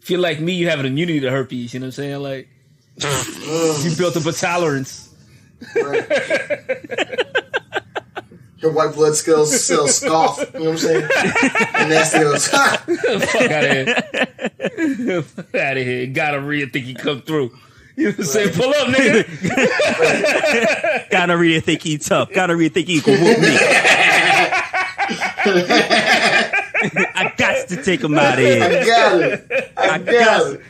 feel like me, you have an immunity to herpes. You know what I'm saying? Like, you built up a tolerance. Right. Your white blood cells scoff. You know what I'm saying? And that's goes. Fuck out of here. Fuck out of here. Gonorrhea think he come through. You know what I'm saying? Pull up, nigga. Gonorrhea think he tough. Gonorrhea think he can whoop me. I got to take him out of here. I got it. I got it.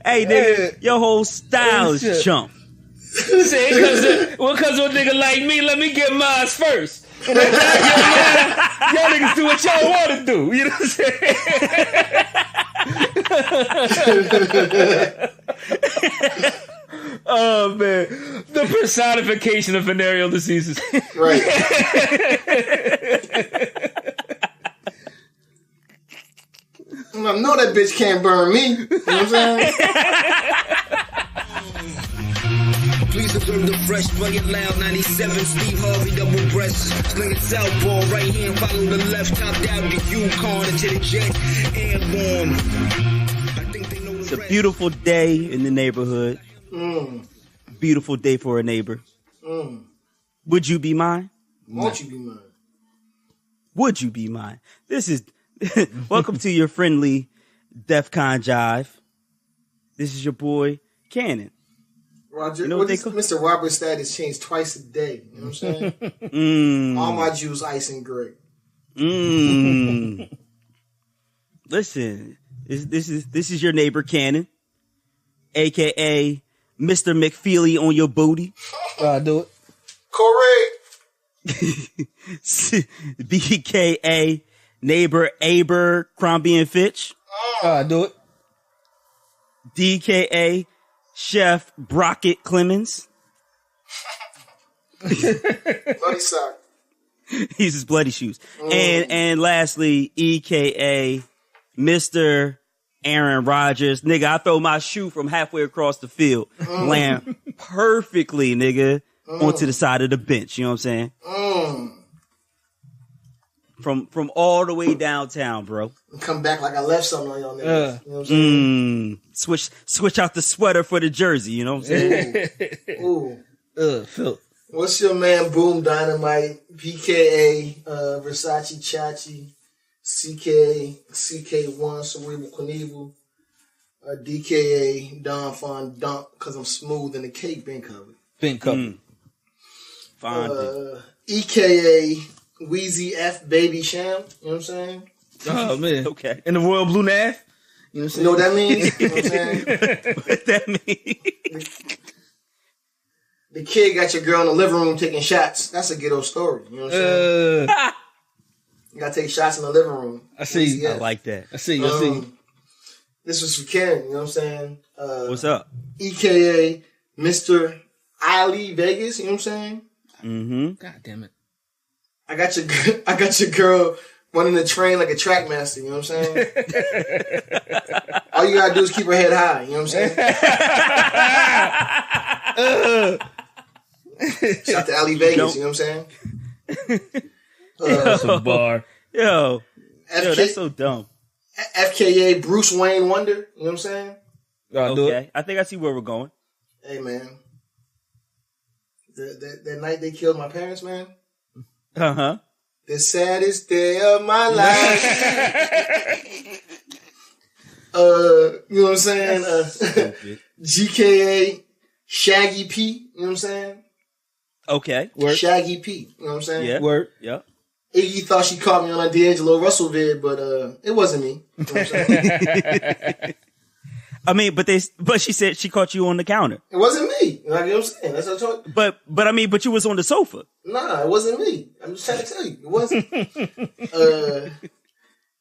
Hey, nigga, your whole style is chump. Say, because of a nigga like me, let me get mine first. And y'all niggas do what y'all want to do. You know what I'm saying? Oh, man. The personification of venereal diseases. Right. I know that bitch can't burn me. You know what I'm saying? Please observe the fresh, play it loud, 97, Steve Harvey, double breast, sling it southpaw, right hand, follow the left, top down the Yukon into the jet, airborne. I think they know the It's a beautiful day in the neighborhood. Beautiful day for a neighbor. Would you be mine? Won't you be mine? Would you be mine? This is welcome to your friendly DefCon Jive. This is your boy Cannon. Roger, You know what they Mr. Robert status changed twice a day. You know what I'm saying? All my Jews ice and gray. Listen, this is your neighbor Cannon, aka Mr. McFeely on your booty. Do it. Correct. BKA neighbor Aber Crombie and Fitch. Do it. DKA Chef Brockett Clemens. Bloody sock. He's his bloody shoes. And lastly, EKA Mr. Aaron Rodgers. Nigga, I throw my shoe from halfway across the field. Land perfectly, nigga, onto the side of the bench. You know what I'm saying? From all the way downtown, bro. Come back like I left something on y'all niggas. You know what I'm saying? Switch out the sweater for the jersey. You know what I'm saying? Ooh. Phil. What's your man, Boom Dynamite, PKA, Versace Chachi, CK1, Cerebral Knievel, DKA, Don Fon Dunk, because I'm smooth and the cake been covered. Been covered. EKA, Wheezy F Baby Sham, you know what I'm saying? Oh, man. Okay. In the Royal Blue Nav? You know what I'm saying? You know what that means? You know what I'm saying? What that mean? The kid got your girl in the living room taking shots. That's a ghetto story. You know what I'm saying? You gotta take shots in the living room. I see. I like that. I see. I see. This was for Ken, you know what I'm saying? What's up? EKA Mr. Ali Vegas, you know what I'm saying? God damn it. I got your girl running the train like a track master, you know what I'm saying? All you gotta do is keep her head high, you know what I'm saying? Shout out to Ali Vegas, you know what I'm saying? That's a bar. Yo, that's so dumb. FKA Bruce Wayne Wonder, you know what I'm saying? Okay, I think I see where we're going. Hey, man. That night they killed my parents, man. Uh-huh. The saddest day of my life. You know what I'm saying? GKA Shaggy P, you know what I'm saying? Okay. Word. Shaggy P, you know what I'm saying? Yeah. Word. Yeah. Iggy thought she caught me on a D'Angelo Russell vid, but it wasn't me. You know what I'm saying? I mean, but she said she caught you on the counter. It wasn't me. Like, you know what I'm saying? That's what I'm talking. But you was on the sofa. Nah, it wasn't me. I'm just trying to tell you. It wasn't.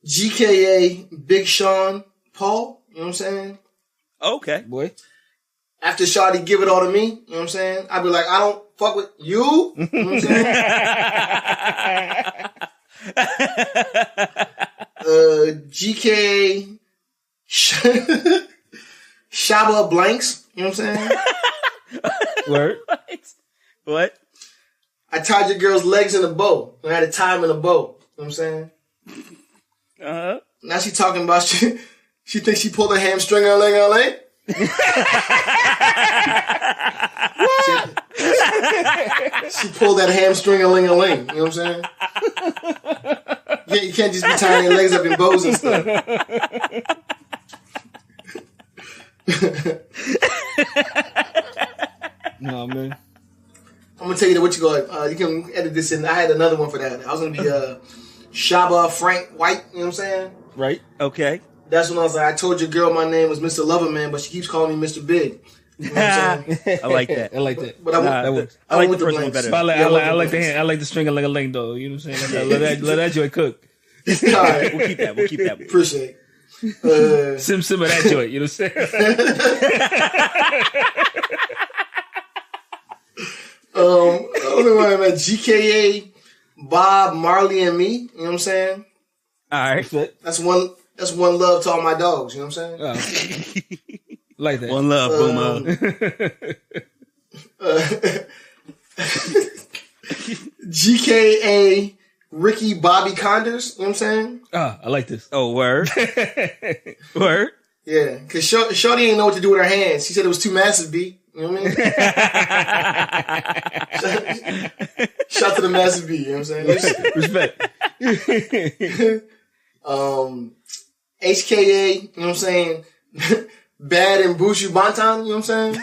GKA Big Sean Paul, you know what I'm saying? Okay. Boy. After Shawty give it all to me, you know what I'm saying? I'd be like, I don't fuck with you. You know what I'm saying? GKA Shaba Blanks, you know what I'm saying? Word. What? I tied your girl's legs in a bow. I had to tie them in a bow. You know what I'm saying? Uh-huh. Now she talking about She thinks she pulled a hamstring on LA. She pulled that hamstring a ling a ling. You know what I'm saying? Yeah, you can't just be tying your legs up in bows and stuff. No, man. I'm gonna tell you what you got. You can edit this in. I had another one for that. I was gonna be Shaba Frank White. You know what I'm saying? Right. Okay. That's when I was like, I told your girl my name was Mr. Loverman, but she keeps calling me Mr. Big. You know what I'm saying? I like that. I like that. But That works. I like the first one better. But I like the string like a link though. You know what I'm saying? Let that joint cook. All right. We'll keep that. We'll keep that. Appreciate it. Sim of that joint. You know what I'm saying? Only one I'm at GKA, Bob, Marley, and me. You know what I'm saying? All right. That's one love to all my dogs. You know what I'm saying? Oh. Like that. One love, Boomer. GKA, Ricky, Bobby Condors. You know what I'm saying? Ah, I like this. Oh, word. Word. Yeah, because Shorty didn't know what to do with her hands. She said it was too massive, B. You know what I mean? Shout to the massive B. You know what I'm saying? Respect. HKA, you know what I'm saying? Bad and Bushu Bantan, you know what I'm saying?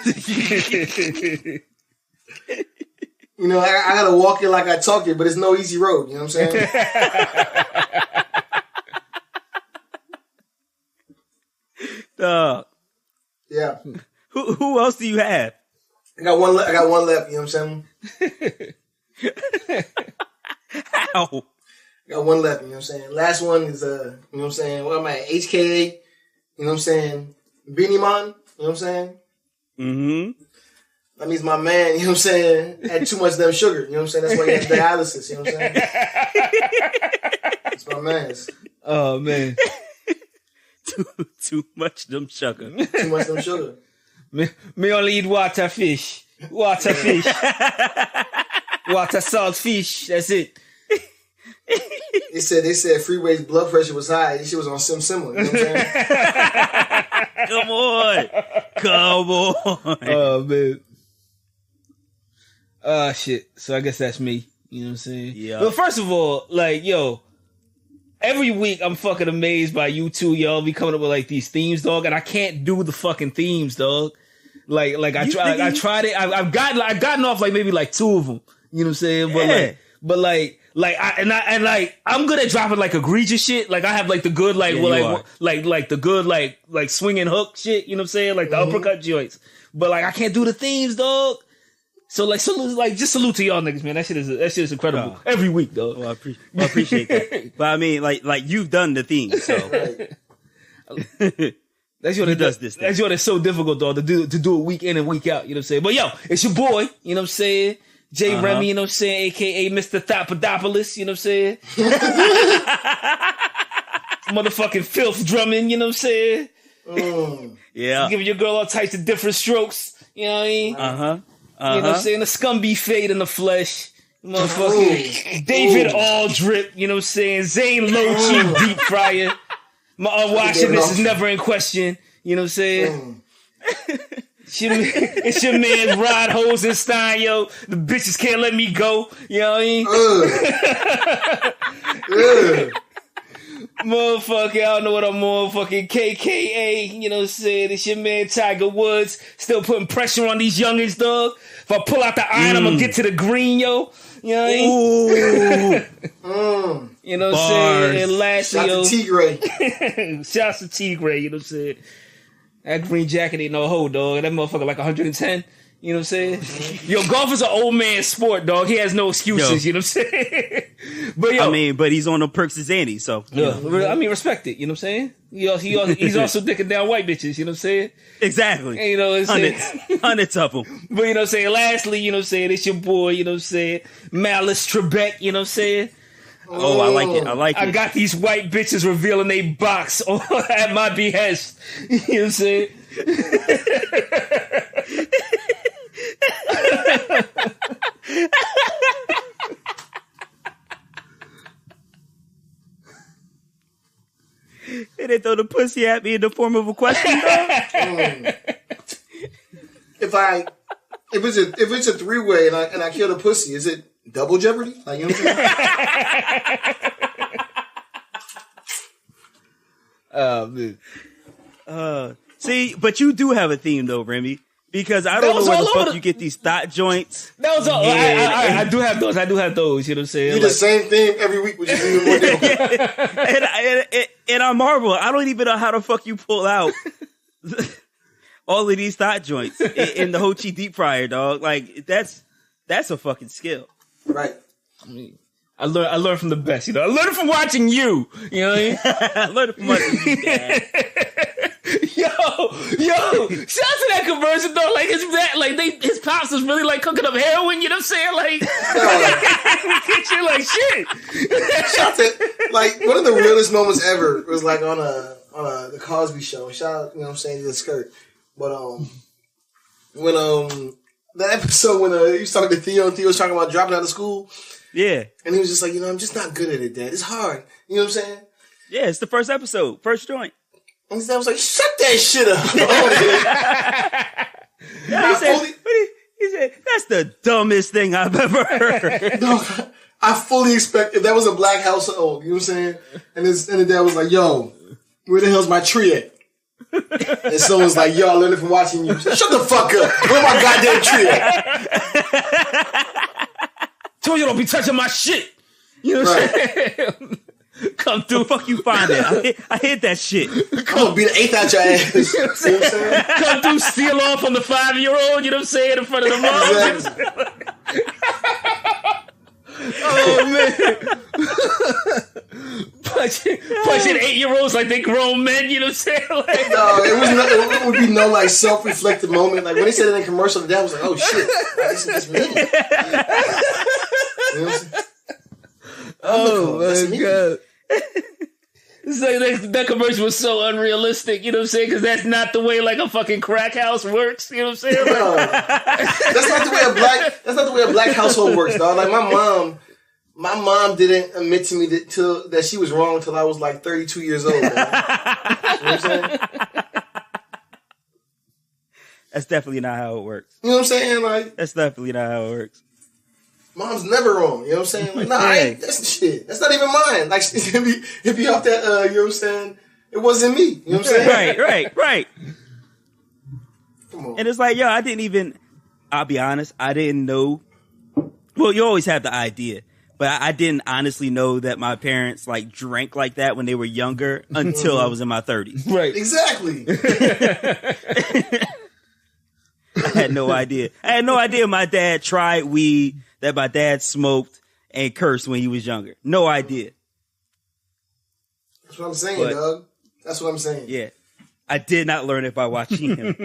You know, I gotta walk it like I talk it, but it's no easy road, you know what I'm saying? Yeah. Who else do you have? I got one left, you know what I'm saying? How? I got one left, you know what I'm saying? Last one is, you know what I'm saying? What am I? HKA, you know what I'm saying? Beanie Man, you know what I'm saying? Mm-hmm. That means my man, you know what I'm saying, had too much damn sugar, you know what I'm saying? That's why he had dialysis, you know what I'm saying? That's my man. Oh, man. Too much them sugar. Too much damn sugar. Me only eat water fish. Water fish. Water salt fish. That's it. They said Freeway's blood pressure was high. This shit was on similar. You know what I'm saying? Come on. Oh, man. Shit. So I guess that's me. You know what I'm saying? Yeah. But first of all, like, yo, every week I'm fucking amazed by you two, y'all be coming up with like these themes, dog, and I can't do the fucking themes, dog. Like I tried it. I've gotten off like maybe like two of them. You know what I'm saying? Yeah. But I'm good at dropping like egregious shit. Like I have like the good like the good like swinging hook shit. You know what I'm saying? Like the uppercut joints. But like I can't do the themes, dog. So like just salute to y'all niggas, man. That shit is incredible every week, dog. Well, I appreciate that. But I mean, like you've done the theme, so that's what it does. That's what it's so difficult, dog, to do it week in and week out. You know what I'm saying? But yo, it's your boy. You know what I'm saying? J Remy, you know what I'm saying? AKA Mr. Thopadopoulos, you know what I'm saying? Motherfucking filth drumming, you know what I'm saying? Yeah. Giving your girl all types of different strokes, you know what I mean? You know what I'm saying? The scumby fade in the flesh. Motherfucking David Aldrip, you know what I'm saying? Zane Low-Cheap Deep Fryer. My unwashedness is never in question, you know what I'm saying? It's your man Rod Hosenstein, yo. The bitches can't let me go. You know what I mean? Motherfucker, I don't know what I'm motherfucking KKA. You know what I'm saying? It's your man Tiger Woods. Still putting pressure on these youngins, dog. If I pull out the iron, I'm gonna get to the green, yo. You know what I mean? You know what I'm saying? And lastly, yo. Shout to T-Gray. Shouts to T-Gray, you know what I'm saying? That green jacket ain't no hoe, dog. That motherfucker like 110. You know what I'm saying? Yo, golf is an old man sport, dog. He has no excuses. You know what I'm saying? But yo, I mean, but he's on the perks as Andy, so I mean, respect it. You know what I'm saying? He's also dicking down white bitches. You know what I'm saying? Exactly. And you know what I'm saying? Hundreds of them. But you know what I'm saying? Lastly, you know what I'm saying? It's your boy. You know what I'm saying? Malice Trebek. You know what I'm saying? Oh, I like it. I got these white bitches revealing they box at my behest. You know what I'm saying? And they throw the pussy at me in the form of a question, dog? If it's a 3-way and I kill the pussy, is it double jeopardy? Like, you know what I'm saying? Man. See, but you do have a theme though, Remy. Because I don't know where the fuck you get these thought joints. That was all. I do have those. You know what I'm saying? You do the same thing every week, which is even more difficult. and I marvel. I don't even know how the fuck you pull out all of these thought joints in the Ho Chi deep fryer, dog. Like that's a fucking skill. Right. I learned from the best. You know, I learned from watching you. You know what I mean? I learned from watching you, Dad. Yo, shout out to that conversion though. Like his pops was really like cooking up heroin. You know what I'm saying? Like, you're like shit. Shout out to, like, one of the realest moments ever was like on the Cosby show. Shout out, you know what I'm saying, to the skirt. But when the episode when he was talking to Theo and Theo was talking about dropping out of school. Yeah, and he was just like, you know, I'm just not good at it, Dad. It's hard. You know what I'm saying? Yeah, it's the first episode, first joint. And his dad was like, shut that shit up. He said, that's the dumbest thing I've ever heard. No, I fully expect if that was a black household, you know what I'm saying? And the dad was like, yo, where the hell's my tree at? And someone's like, yo, I learned it from watching you. Shut the fuck up. Where my goddamn tree at? Told you don't be touching my shit. You know what I'm saying? Come through, fuck you find it. I hit that shit. I'm gonna beat the 8th out your ass. You know what I'm saying? Come through, steal off on the 5-year-old, you know what I'm saying, in front of the mom. Exactly. Oh man. Punching 8-year-olds like they grown men, you know what I'm saying? Like, no, it would be no like self-reflective moment. Like when they said it in a commercial, the dad was like, oh shit, like, this is me. You know what I'm saying? Oh my god. It's like that commercial was so unrealistic, you know what I'm saying? Because that's not the way like a fucking crack house works, you know what I'm saying? Like, no. That's not the way a black household works, dog. Like my mom didn't admit to me that she was wrong until I was like 32 years old. Man. You know what I'm saying? That's definitely not how it works. You know what I'm saying? Like that's definitely not how it works. Mom's never wrong. You know what I'm saying? Like, nah, that's the shit. That's not even mine. Like, it'd be off that, you know what I'm saying? It wasn't me. You know what I'm saying? Right. Come on. And it's like, yo, I'll be honest, I didn't know. Well, you always have the idea, but I didn't honestly know that my parents, like, drank like that when they were younger until I was in my 30s. Right. Exactly. I had no idea. My dad tried weed, that my dad smoked and cursed when he was younger. No idea. That's what I'm saying, dog. That's what I'm saying. Yeah. I did not learn it by watching him.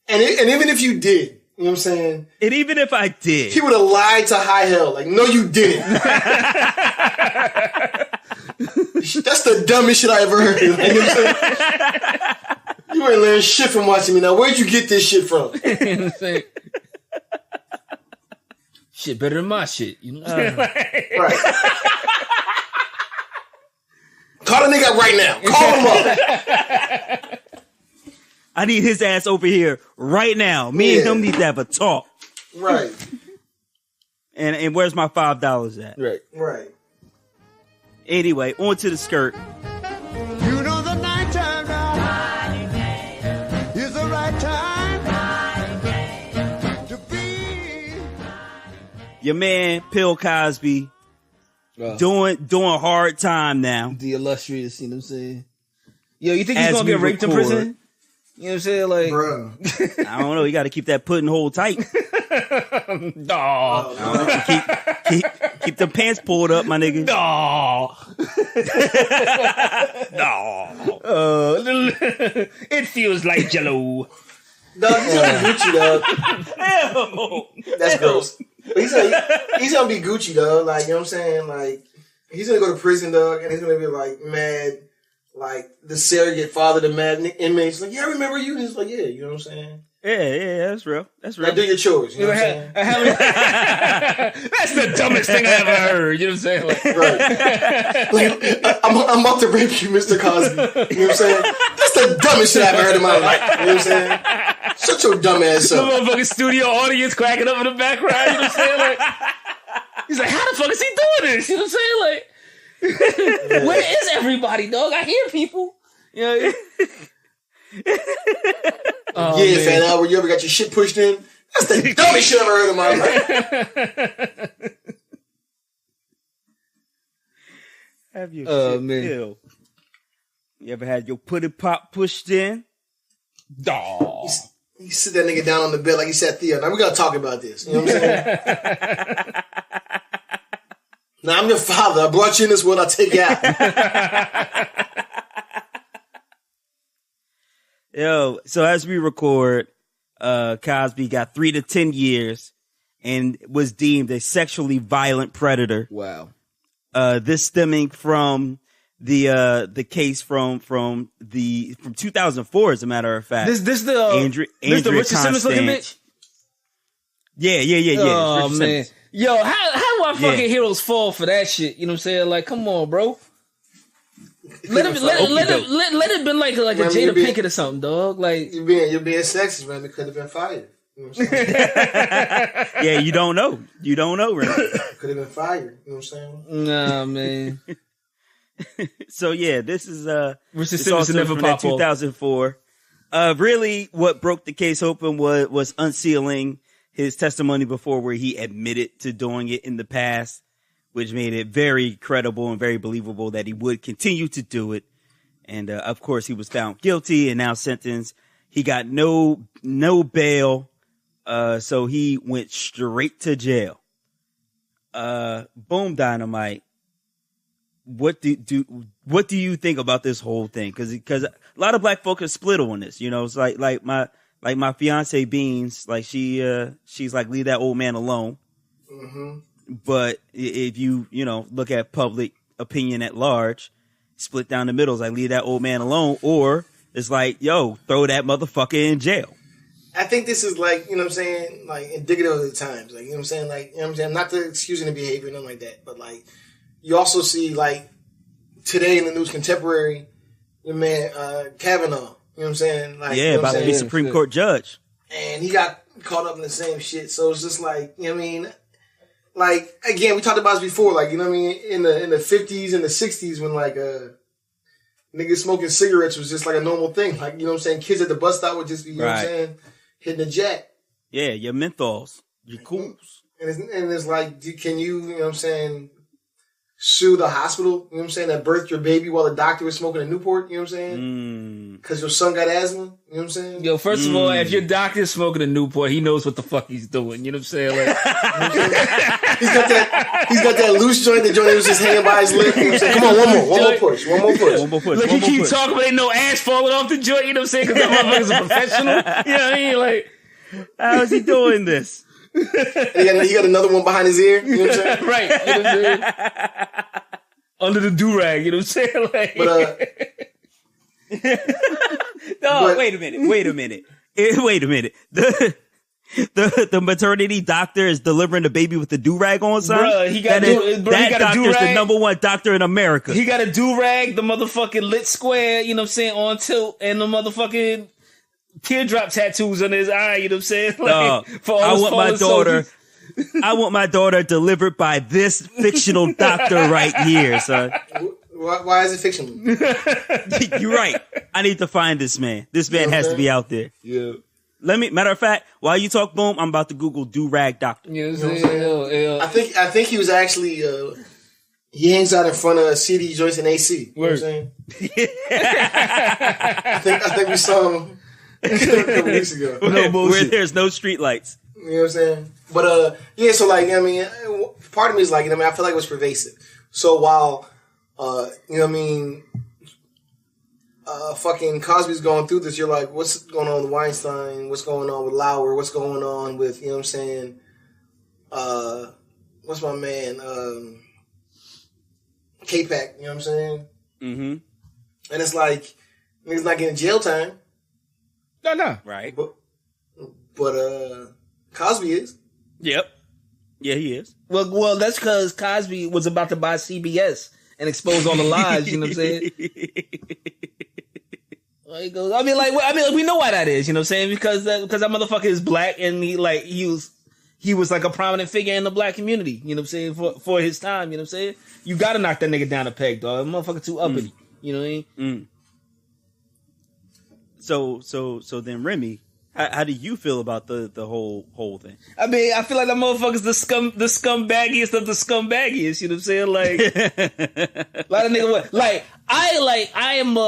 And even if you did, you know what I'm saying? And even if I did. He would have lied to high hell. Like, no, you didn't. That's the dumbest shit I ever heard. Like, you know what I'm saying? You ain't learning shit from watching me. Now, where'd you get this shit from? You know what I'm saying? Shit better than my shit. You know what I'm saying? Right. Call the nigga up right now. Call him up. I need his ass over here right now. Me and him need to have a talk. Right. And where's my $5 at? Right. Anyway, on to the skirt. You know the nighttime now is the right time to be. Your man, Bill Cosby, doing hard time now. The illustrious, you know what I'm saying? Yo, you think he's gonna get raped in prison? You know what I'm saying? Like, bro. I don't know. You got to keep that pudding hole tight. No. Keep the pants pulled up, my nigga. No. It feels like Jello. Dog, he's gonna be Gucci, dog. That's gross. But he's gonna be Gucci, dog. Like, you know what I'm saying? Like, he's gonna go to prison, dog, and he's gonna be like mad. Like the surrogate father, the mad inmates, like, yeah, I remember you. And he's like, yeah, you know what I'm saying? Yeah, that's real. That's real. Now do your chores. You know what I'm saying? That's the dumbest thing I ever heard. You know what I'm saying? Like, Right. Like, I'm about to rape you, Mr. Cosby. You know what I'm saying? That's the dumbest shit I've ever heard in my life. You know what I'm saying? Shut your dumb ass the up. motherfucking studio audience cracking up in the background. You know what I'm saying? Like, he's like, how the fuck is he doing this? You know what I'm saying? Like, where is everybody, dog? I hear people. You know? Oh, yeah, man. Fat Albert, you ever got your shit pushed in? That's the dumbest shit I've ever heard in my life. Have your Oh, shit man. filled. You ever had your putty pop pushed in? Dawg. You sit that nigga down on the bed like he sat Theo. Now we gotta talk about this. You know what I'm saying? Now I'm your father. I brought you in this world. I'll take you out. Yo, so as we record, Cosby got 3 to 10 years and was deemed a sexually violent predator. Wow. This stemming from the case from 2004, as a matter of fact. This the Andrea Richard Simmons looking Constance. bitch. Yeah. Oh Richard man, Simmons. yo, how do our fucking Yeah. heroes fall for that shit? You know what I'm saying? Like, come on, bro. Let it been like a Man, Jada you be- Pinkett or something, dog. Like, You're being sexist, man. It could have been fired. You know what I'm saying? Yeah, you don't know. You don't know, right? Could have been fired. You know what I'm saying? nah, man. So yeah, this is Richard it's Simmons also never from pop that off. 2004. Really, what broke the case open was unsealing his testimony before, where he admitted to doing it in the past, which made it very credible and very believable that he would continue to do it. And of course, he was found guilty and now sentenced. He got no bail, so he went straight to jail. Boom Dynamite. What do you think about this whole thing? Because a lot of black folk are split on this. You know, it's like my fiance Beans, like she's like, leave that old man alone. Mm-hmm. But if you look at public opinion at large, split down the middle, it's like, leave that old man alone, or it's like, yo, throw that motherfucker in jail. I think this is like, you know what I'm saying, like indicative of the times. Like, you know what I'm saying? Like, you know what I'm saying? Not to excusing the behavior, nothing like that. But like, you also see like today in the news contemporary, your man Kavanaugh, you know what I'm saying? Like, Yeah, you know what about I'm to be saying? Supreme Court judge. And he got caught up in the same shit. So it's just like, you know what I mean? Like, again, we talked about this before, like, you know what I mean? In the 50s and the 60s when like niggas smoking cigarettes was just like a normal thing. Like, you know what I'm saying? Kids at the bus stop would just be, you know what I'm saying, hitting the jack. Yeah, your menthols, your cools. And it's like, can you know what I'm saying, sue the hospital, you know what I'm saying, that birthed your baby while the doctor was smoking a Newport, you know what I'm saying? Because your son got asthma, you know what I'm saying? Yo, first of all, if your doctor's smoking a Newport, he knows what the fuck he's doing. You know what I'm saying? Like, He's got that loose joint, the joint that was just hanging by his lip. You know what I'm saying? Come on, one more push. One more push. like he keep talking, but ain't no ass falling off the joint. You know what I'm saying? Because that motherfucker's a professional. You know what I mean? Like, how is he doing this? And he got another one behind his ear. You know what I'm saying? right. You know what I'm saying? Under the do-rag. You know what I'm saying? Like, Wait a minute. The maternity doctor is delivering the baby with the do-rag on, son? Bruh, he got that doctor's the number one doctor in America. He got a do-rag, the motherfucking lit square, you know what I'm saying, on tilt, and the motherfucking teardrop tattoos on his eye, you know what I'm saying? Like, for all I want my daughter delivered by this fictional doctor right here, son. Why is it fictional? You're right. I need to find this man. This man has to be out there. Yeah. Matter of fact, while you talk, Boom, I'm about to Google do-rag doctor. You know what I'm saying? I think he was actually, he hangs out in front of CD joints and AC. You know what I'm saying? I think we saw him a couple weeks ago. Where there's no street lights. You know what I'm saying? But, yeah, so like, I mean, part of me is like, I mean, I feel like it was pervasive. So while, you know what I mean, fucking Cosby's going through this, you're like, what's going on with Weinstein? What's going on with Lauer? What's going on with, you know what I'm saying, what's my man, K-Pac, you know what I'm saying? Mm-hmm. And it's like, niggas not getting jail time. No. Right. But Cosby is. Yep. Yeah, he is. Well, that's because Cosby was about to buy CBS and expose all the lies. You know what I'm saying? He goes, I mean, we know why that is. You know what I'm saying? Because that motherfucker is black, and he was like a prominent figure in the black community. You know what I'm saying? For his time. You know what I'm saying? You got to knock that nigga down a peg, dog. That motherfucker too uppity. You know what I mean? So then Remy, how do you feel about the whole thing? I mean, I feel like that motherfucker's the scumbaggiest of the scumbaggiest. You know what I'm saying? Like, a lot of niggas. Like, I am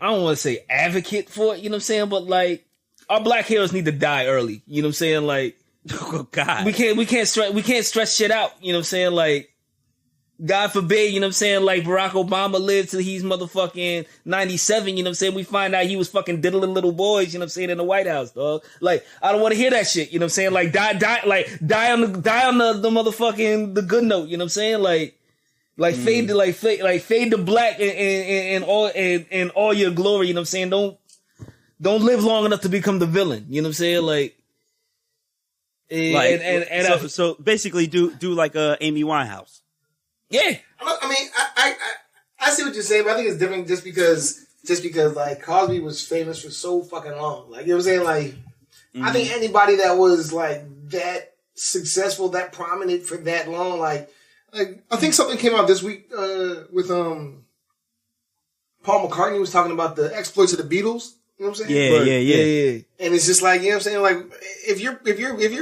I don't want to say advocate for it. You know what I'm saying? But like, our black heroes need to die early. You know what I'm saying? Like, oh God, we can't stress shit out. You know what I'm saying? Like, God forbid, you know what I'm saying, like Barack Obama lived till he's motherfucking 97, you know what I'm saying? We find out he was fucking diddling little boys, you know what I'm saying, in the White House, dog. Like, I don't want to hear that shit, you know what I'm saying? Like, die on the motherfucking, the good note, you know what I'm saying? Fade to black and all your glory, you know what I'm saying? Don't live long enough to become the villain, you know what I'm saying? So basically do like Amy Winehouse. Yeah, I mean, I see what you're saying, but I think it's different just because like Cosby was famous for so fucking long. Like, you know what I'm saying? Like, I think anybody that was like that successful, that prominent for that long, like I think something came out this week with Paul McCartney was talking about the exploits of the Beatles. You know what I'm saying? Yeah. And it's just like, you know what I'm saying? Like, if you're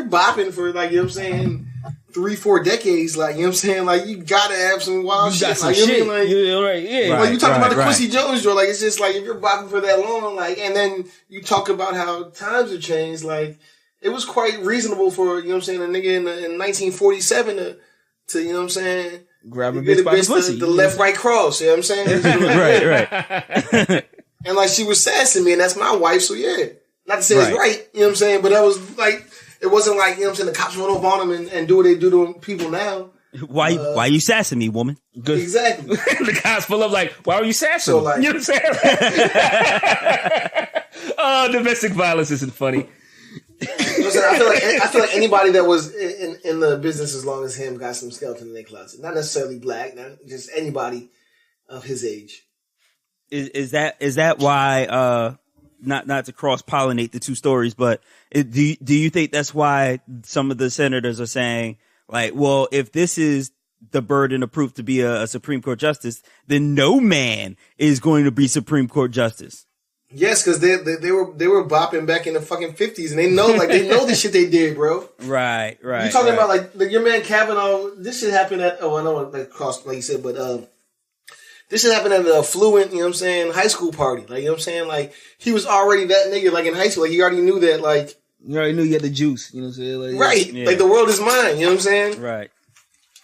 bopping for, like, you know what I'm saying, 3-4 decades, like, you know what I'm saying? Like, you gotta have some wild shit. Some like, shit. You know what I mean? Like, right, yeah. Like, you talking about the Quincy Jones joint, like, it's just like, if you're bopping for that long, like, and then you talk about how times have changed, like, it was quite reasonable for, you know what I'm saying, a nigga in 1947 to, you know what I'm saying? Grab a bitch by the pussy. The left-right cross, you know what I'm saying? right. And like, she was sassing me, and that's my wife, so yeah. Not to say it's right, you know what I'm saying? But that was like, it wasn't like, you know what I'm saying, the cops went up on them and do what they do to people now. Why you sassing me, woman? Good. Exactly. The cops pull up like, why are you sassing? So like, you know what I'm saying? Oh, domestic violence isn't funny. You know what I'm saying? I feel like anybody that was in the business as long as him got some skeleton in their closet. Not necessarily black, just anybody of his age. Is that why not to cross pollinate the two stories, but do you think that's why some of the senators are saying, like, well, if this is the burden of proof to be a Supreme Court justice, then no man is going to be Supreme Court justice? Yes, because they were bopping back in the fucking 50s, and they know the shit they did, bro. Right. You're talking about like your man Kavanaugh. This shit happened at I know like cross, like you said, but this shit happened at an affluent, you know what I'm saying, high school party. Like, you know what I'm saying? Like, he was already that nigga, like, in high school. Like, he already knew that, like... You already knew you had the juice, you know what I'm saying? Like, right. Yeah. Like, the world is mine, you know what I'm saying? Right.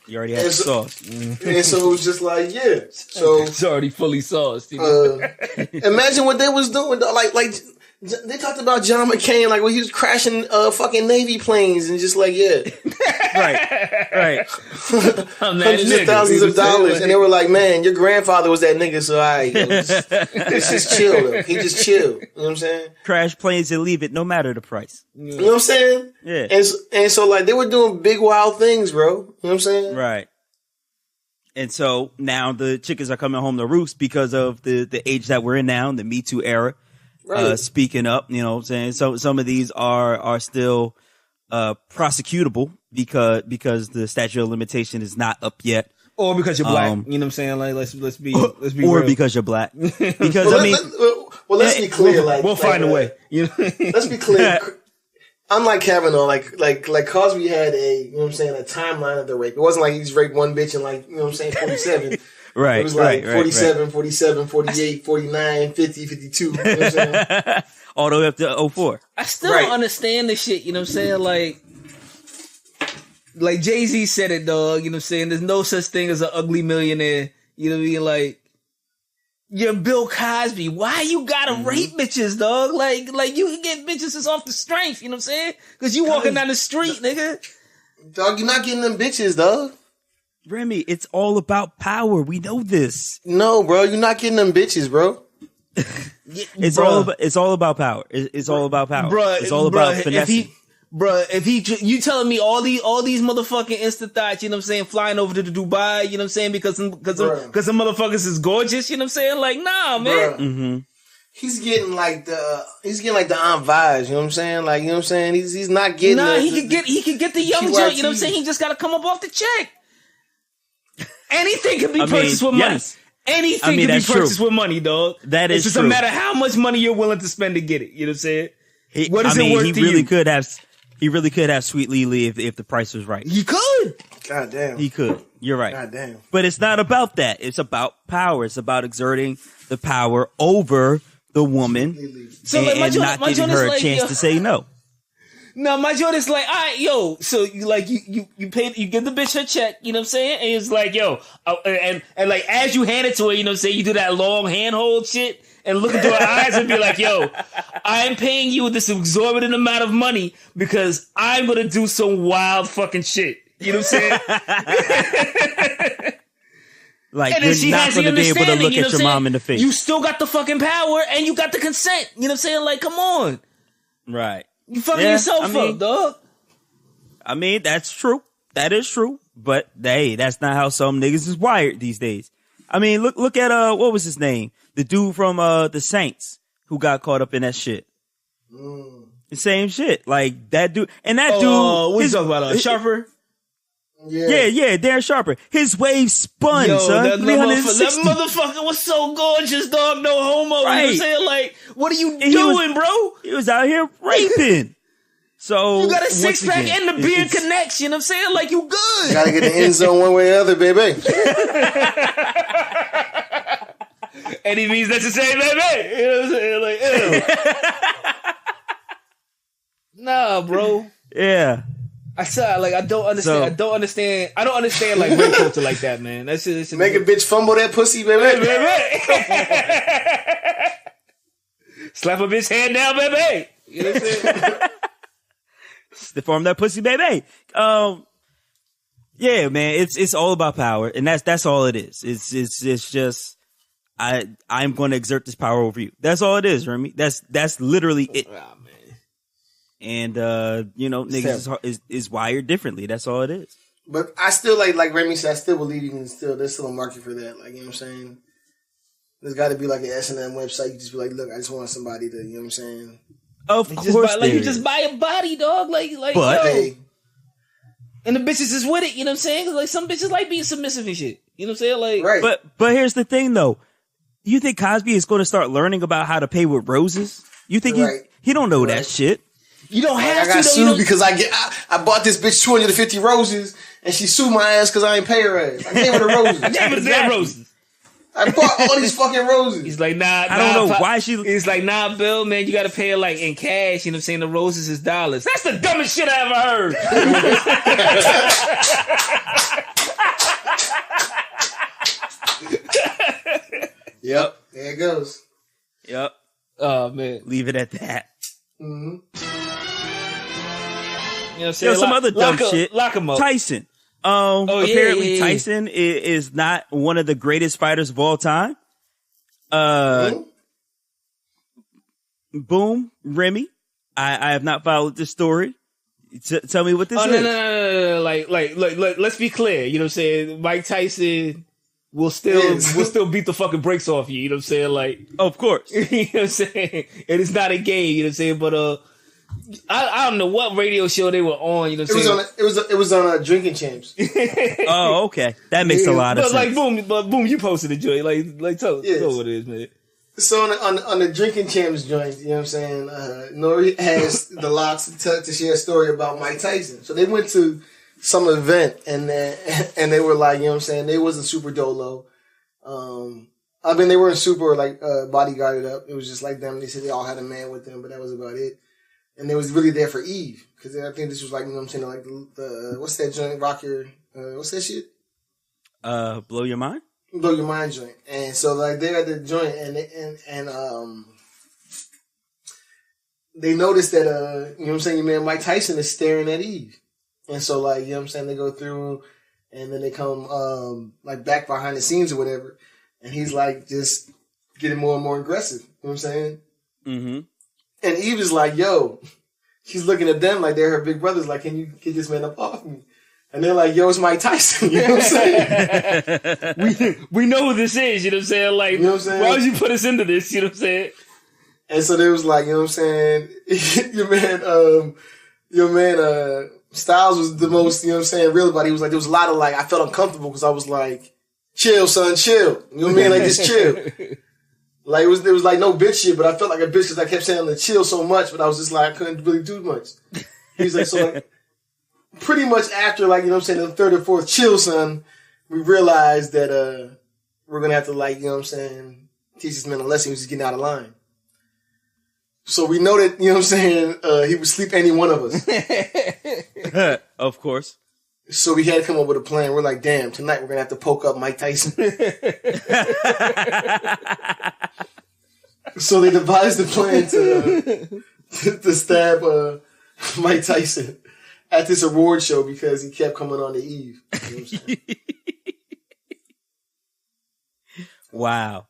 You already had the sauce. And so it was just like, yeah. So... It's already fully sauced, you know? Imagine what they was doing, though. Like... They talked about John McCain, like, when he was crashing fucking Navy planes and just like, yeah. Right. Hundreds of thousands of dollars. And they were like, man, your grandfather was that nigga, so let's just chill, though. He just chill. You know what I'm saying? Crash planes and leave it, no matter the price. You know what I'm saying? Yeah. And so, like, they were doing big, wild things, bro. You know what I'm saying? Right. And so now the chickens are coming home to roost because of the age that we're in now, the Me Too era. Right. Speaking up, you know what I'm saying? So some of these are still prosecutable because the statute of limitation is not up yet. Or because you're black. You know what I'm saying? Like let's be or real. Because you're black. Because let's be clear, we'll find a way. You know? Let's be clear. Unlike Kavanaugh, like Cosby had you know what I'm saying, a timeline of the rape. It wasn't like he just raped one bitch in like, you know what I'm saying, 47. Right. It was like 47, 48, 49, 50, 52. You know what I'm saying? All the way up to 04. I still don't understand this shit, you know what I'm saying? Like Jay-Z said it, dog, you know what I'm saying? There's no such thing as an ugly millionaire. You know what I mean? Like, you're Bill Cosby. Why you gotta rape bitches, dog? Like you can get bitches just off the strength, you know what I'm saying? Because you walking down the street, nigga. Dog, you're not getting them bitches, dog. Remy, it's all about power. We know this. No, bro, you're not getting them bitches, bro. It's all about power. It's all about power. Bruh, it's all about finessing. If you telling me all these motherfucking Insta thoughts, you know what I'm saying, flying over to the Dubai, you know what I'm saying, because the motherfuckers is gorgeous, you know what I'm saying? Like, nah, man. Mm-hmm. He's getting like the Aunt vibes, you know what I'm saying? Like, you know what I'm saying? He's not getting. Nah, he could get the young joint, you know what I'm saying? He just got to come up off the check. Anything can be purchased with money. Yes. Anything can be purchased with money, dog. That is true. It's just true. a matter how much money you're willing to spend to get it. You know what I'm saying? What is it worth he to really you? He really could have Sweet Lily if the price was right. He could. God damn. He could. You're right. God damn. But it's not about that. It's about power. It's about exerting the power over the woman So and, like, and not giving her a chance to say no. No, my joint is like, all right, yo. So you pay, you give the bitch her check, you know what I'm saying? And it's like, yo, and like as you hand it to her, you know what I'm saying? You do that long handhold shit and look into her eyes and be like, yo, I'm paying you this exorbitant amount of money because I'm gonna do some wild fucking shit. You know what I'm saying? Like, And then you're not going to be able to look at your mom in the face. You still got the fucking power and you got the consent. You know what I'm saying? Like, come on. Right. You fucking yourself up, dog. I mean, that's true. That is true. But hey, that's not how some niggas is wired these days. I mean, look at what was his name? The dude from the Saints who got caught up in that shit. The same shit. Like that dude. And that dude. What you talking about? Sharper? Yeah, Darren Sharper. His wave spun, Yo, son. that 360. motherfucker was so gorgeous, dog. No homo. Right. You know what I'm saying? Like, what are you doing, bro? He was out here raping. So you got a six pack and the beard connects. You know what I'm saying? Like, you good. You gotta get the end zone one way or the other, baby. Any means necessary, baby. You know what I'm saying? Like, ew. Nah, bro. Yeah. I don't understand. I don't understand like rape culture like that, man. That's just make a bitch fumble that pussy, baby. Slap a bitch hand down, baby. You know what I'm saying? Deform that pussy, baby. Yeah, man. It's all about power, and that's all it is. It's just I'm going to exert this power over you. That's all it is, Remy. That's literally it. Oh, man. And niggas is wired differently. That's all it is. But I still like Remy said, I still believe you can there's still a market for that. Like, you know what I'm saying? There's got to be like an S&M website. You just be like, look, I just want somebody to, you know what I'm saying? Of course, you just buy a body, dog. Like, but yo. Hey. And the bitches is with it. You know what I'm saying? 'Cause, like, some bitches like being submissive and shit. You know what I'm saying? Like, right. But here's the thing, though. You think Cosby is going to start learning about how to pay with roses? You think he don't know that shit? You don't have to. I got sued because I bought this bitch 250 roses and she sued my ass because I ain't pay her ass. I gave her the roses. I gave her the damn roses. I bought all these fucking roses. He's like, nah. I don't know why she. He's like, nah, Bill, man, you got to pay her like in cash. You know what I'm saying? The roses is dollars. That's the dumbest shit I ever heard. Yep. There it goes. Yep. Oh man, leave it at that. Mm-hmm. You know what I'm saying? Some other dumb shit. Lock him up. Tyson. Apparently Tyson is not one of the greatest fighters of all time. Boom, Remy. I have not followed this story. Tell me what this is. No. Like, let's be clear. You know what I'm saying? Mike Tyson will still beat the fucking brakes off you. You know what I'm saying? Like, of course. You know what I'm saying? It is not a game. You know what I'm saying? But I don't know what radio show they were on. You know what I'm saying? It was on Drinking Champs. Oh, okay. That makes a lot of sense. Like, boom, you posted the joint. Like, tell what it is, man. So on the Drinking Champs joint, you know what I'm saying? Nori has the locks to share a story about Mike Tyson. So they went to some event and they were like, you know what I'm saying? They wasn't super dolo. I mean, they weren't super like bodyguarded up. It was just like them. They said they all had a man with them, but that was about it. And they was really there for Eve because I think this was like, you know what I'm saying? Like the what's that joint? Rocker? What's that shit? Blow Your Mind. Blow Your Mind joint. And so like they're at the joint and they noticed that you know what I'm saying, your man Mike Tyson is staring at Eve. And so like, you know what I'm saying, they go through and then they come like back behind the scenes or whatever. And he's like just getting more and more aggressive. You know what I'm saying? Mm-hmm. And Eve is like, yo, she's looking at them like they're her big brothers. Like, can you get this man up off me? And they're like, yo, it's Mike Tyson. You know what I'm saying? we know who this is. You know what I'm saying? Like, you know what I'm saying? Why would you put us into this? You know what I'm saying? And so they was like, you know what I'm saying? your man, Styles was the most, you know what I'm saying, real about it. He was like, there was a lot of like, I felt uncomfortable because I was like, chill, son, chill. You know what I mean? Like, just chill. Like, there was like no bitch shit, but I felt like a bitch because I kept saying to chill so much, but I was just like, I couldn't really do much. He was like, so like, pretty much after like, you know what I'm saying, the third or fourth chill, son, we realized that, we're going to have to like, you know what I'm saying, teach this man a lesson. He was just getting out of line. So we know that, you know what I'm saying, he would sleep any one of us. Of course. So we had to come up with a plan. We're like, damn, tonight we're going to have to poke up Mike Tyson. So they devised a plan to stab Mike Tyson at this award show because he kept coming on to Eve. You know what I'm saying? Wow.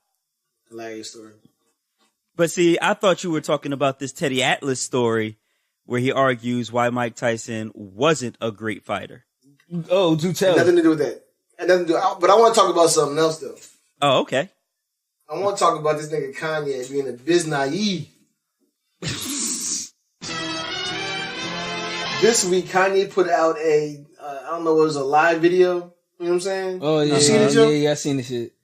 Hilarious story. But see, I thought you were talking about this Teddy Atlas story where he argues why Mike Tyson wasn't a great fighter. Oh, do tell. Nothing to do with that. But I want to talk about something else, though. Oh, okay. I want to talk about this nigga Kanye being a biz naive. This week, Kanye put out I don't know, it was a live video. You know what I'm saying? Oh, yeah. You seen it, Joe? Yeah, I seen the shit.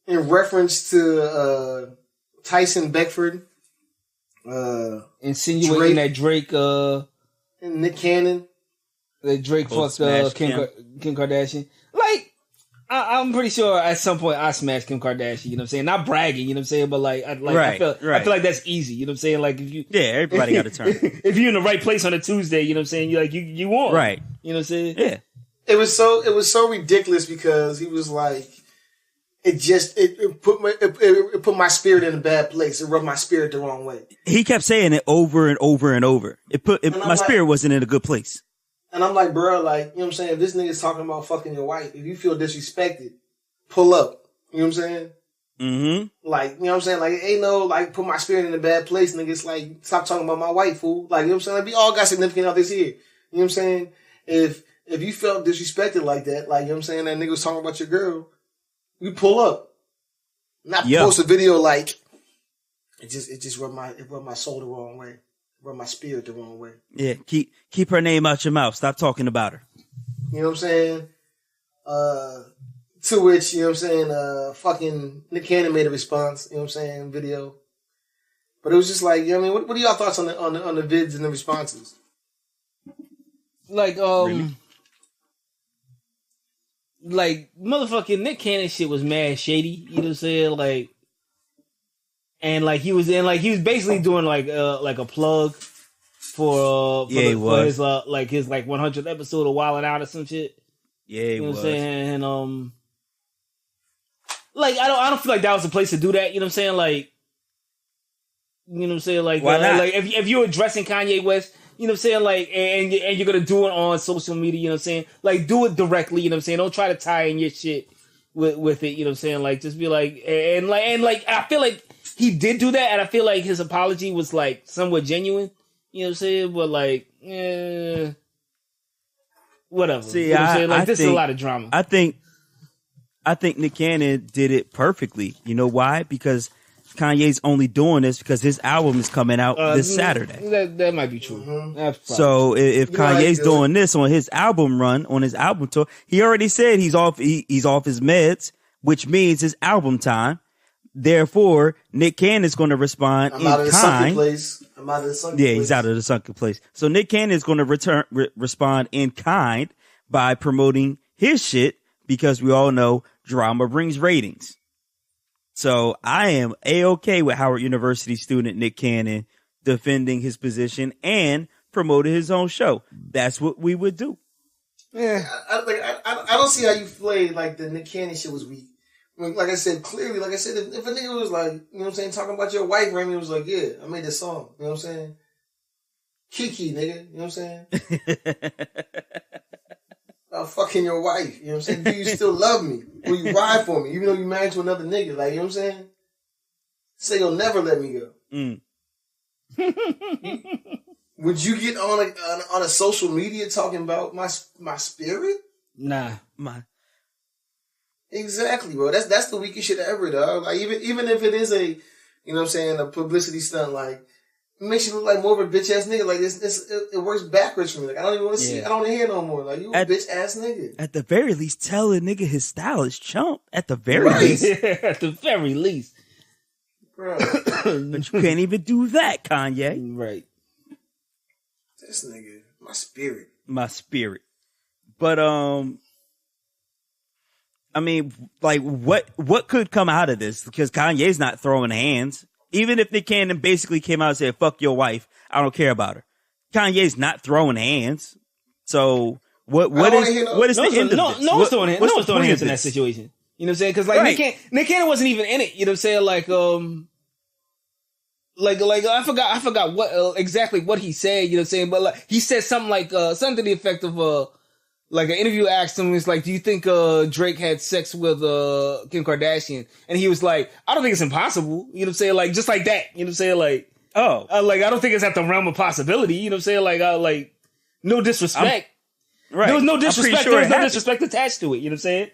In reference to Tyson Beckford. Insinuating that Drake, and Nick Cannon. That Drake fucked Kim Kardashian. Like, I'm pretty sure at some point I smashed Kim Kardashian, you know what I'm saying? Not bragging, you know what I'm saying? But like, I feel like that's easy, you know what I'm saying? Like, if you... Yeah, everybody got a turn. If you're in the right place on a Tuesday, you know what I'm saying? You won. Right. You know what I'm saying? Yeah. It was so ridiculous because he was like, it put my spirit in a bad place. It rubbed my spirit the wrong way. He kept saying it over and over and over. My spirit wasn't in a good place. And I'm like, bro, like, you know what I'm saying? If this nigga's talking about fucking your wife, if you feel disrespected, pull up. You know what I'm saying? Mm-hmm. Like, you know what I'm saying? Like, it ain't no, like, put my spirit in a bad place, nigga. It's like, stop talking about my wife, fool. Like, you know what I'm saying? Like, we all got significant others here. You know what I'm saying? If you felt disrespected like that, like, you know what I'm saying? That nigga was talking about your girl, you pull up. Not post a video like, it just rubbed my soul the wrong way. Rubbed my spirit the wrong way. Yeah, keep her name out your mouth. Stop talking about her. You know what I'm saying? To which, you know what I'm saying, fucking Nick Cannon made a response, you know what I'm saying, video. But it was just like, you know what I mean? What are y'all thoughts on the vids and the responses? Like, Really? Like, motherfucking Nick Cannon shit was mad shady, you know what I'm saying? Like, and like he was basically doing like a plug for his 100th episode of Wildin' Out or some shit. Yeah, he you know was. What I'm saying? And like I don't feel like that was the place to do that. You know what I'm saying? Like, you know what I'm saying? Like, why not? Like if you're addressing Kanye West, you know what I'm saying? Like, and you're gonna do it on social media. You know what I'm saying? Like, do it directly. You know what I'm saying? Don't try to tie in your shit with it. You know what I'm saying? Like, just be like, and I feel like he did do that, and I feel like his apology was like somewhat genuine. You know what I'm saying? But like, whatever. See, you know what I'm saying? Like, this is a lot of drama. I think Nick Cannon did it perfectly. You know why? Because Kanye's only doing this because his album is coming out this Saturday. That might be true. Mm-hmm. So if Kanye's doing this on his album run, on his album tour, he already said he's off his meds, which means his album time. Therefore, Nick Cannon is going to respond in kind. He's out of the He's out of the sunken place. So Nick Cannon is going to respond in kind by promoting his shit because we all know drama brings ratings. So I am A-okay with Howard University student Nick Cannon defending his position and promoting his own show. That's what we would do. Yeah, I don't see how you played like the Nick Cannon shit was weak. I mean, like I said, clearly, like I said, if a nigga was like, you know what I'm saying, talking about your wife, Remy was like, yeah, I made this song. You know what I'm saying? Kiki, nigga. You know what I'm saying? About fucking your wife. You know what I'm saying? Do you still love me? Will you ride for me? Even though you married to another nigga? Like, you know what I'm saying? say you'll never let me go. Would you get on a social media talking about my spirit? Nah. Exactly, bro. That's the weakest shit ever, dog. Like even if it is a, you know what I'm saying, a publicity stunt, like it makes you look like more of a bitch ass nigga. Like it works backwards for me. Like I don't even want to see. I don't want to hear no more. Like you a bitch ass nigga. At the very least, tell a nigga his style is chump. At the very least. At the very least. Bro. But you can't even do that, Kanye. Right. This nigga, my spirit. But I mean, like, what could come out of this? Because Kanye's not throwing hands. Even if Nick Cannon basically came out and said, "Fuck your wife, I don't care about her." Kanye's not throwing hands. So what is the end of this? No one's throwing hands. No one's throwing hands in that situation. You know what I'm saying? Because like Nick Cannon wasn't even in it. You know what I'm saying? Like I forgot what exactly what he said. You know what I'm saying? But like he said something like something to the effect of like an interview asked him, it's like, do you think Drake had sex with Kim Kardashian? And he was like, I don't think it's impossible. You know what I'm saying? Like just like that. You know what I'm saying? Like like I don't think it's at the realm of possibility. You know what I'm saying? Like no disrespect. Right. There was no disrespect. Sure there was no disrespect attached to it. You know what I'm saying?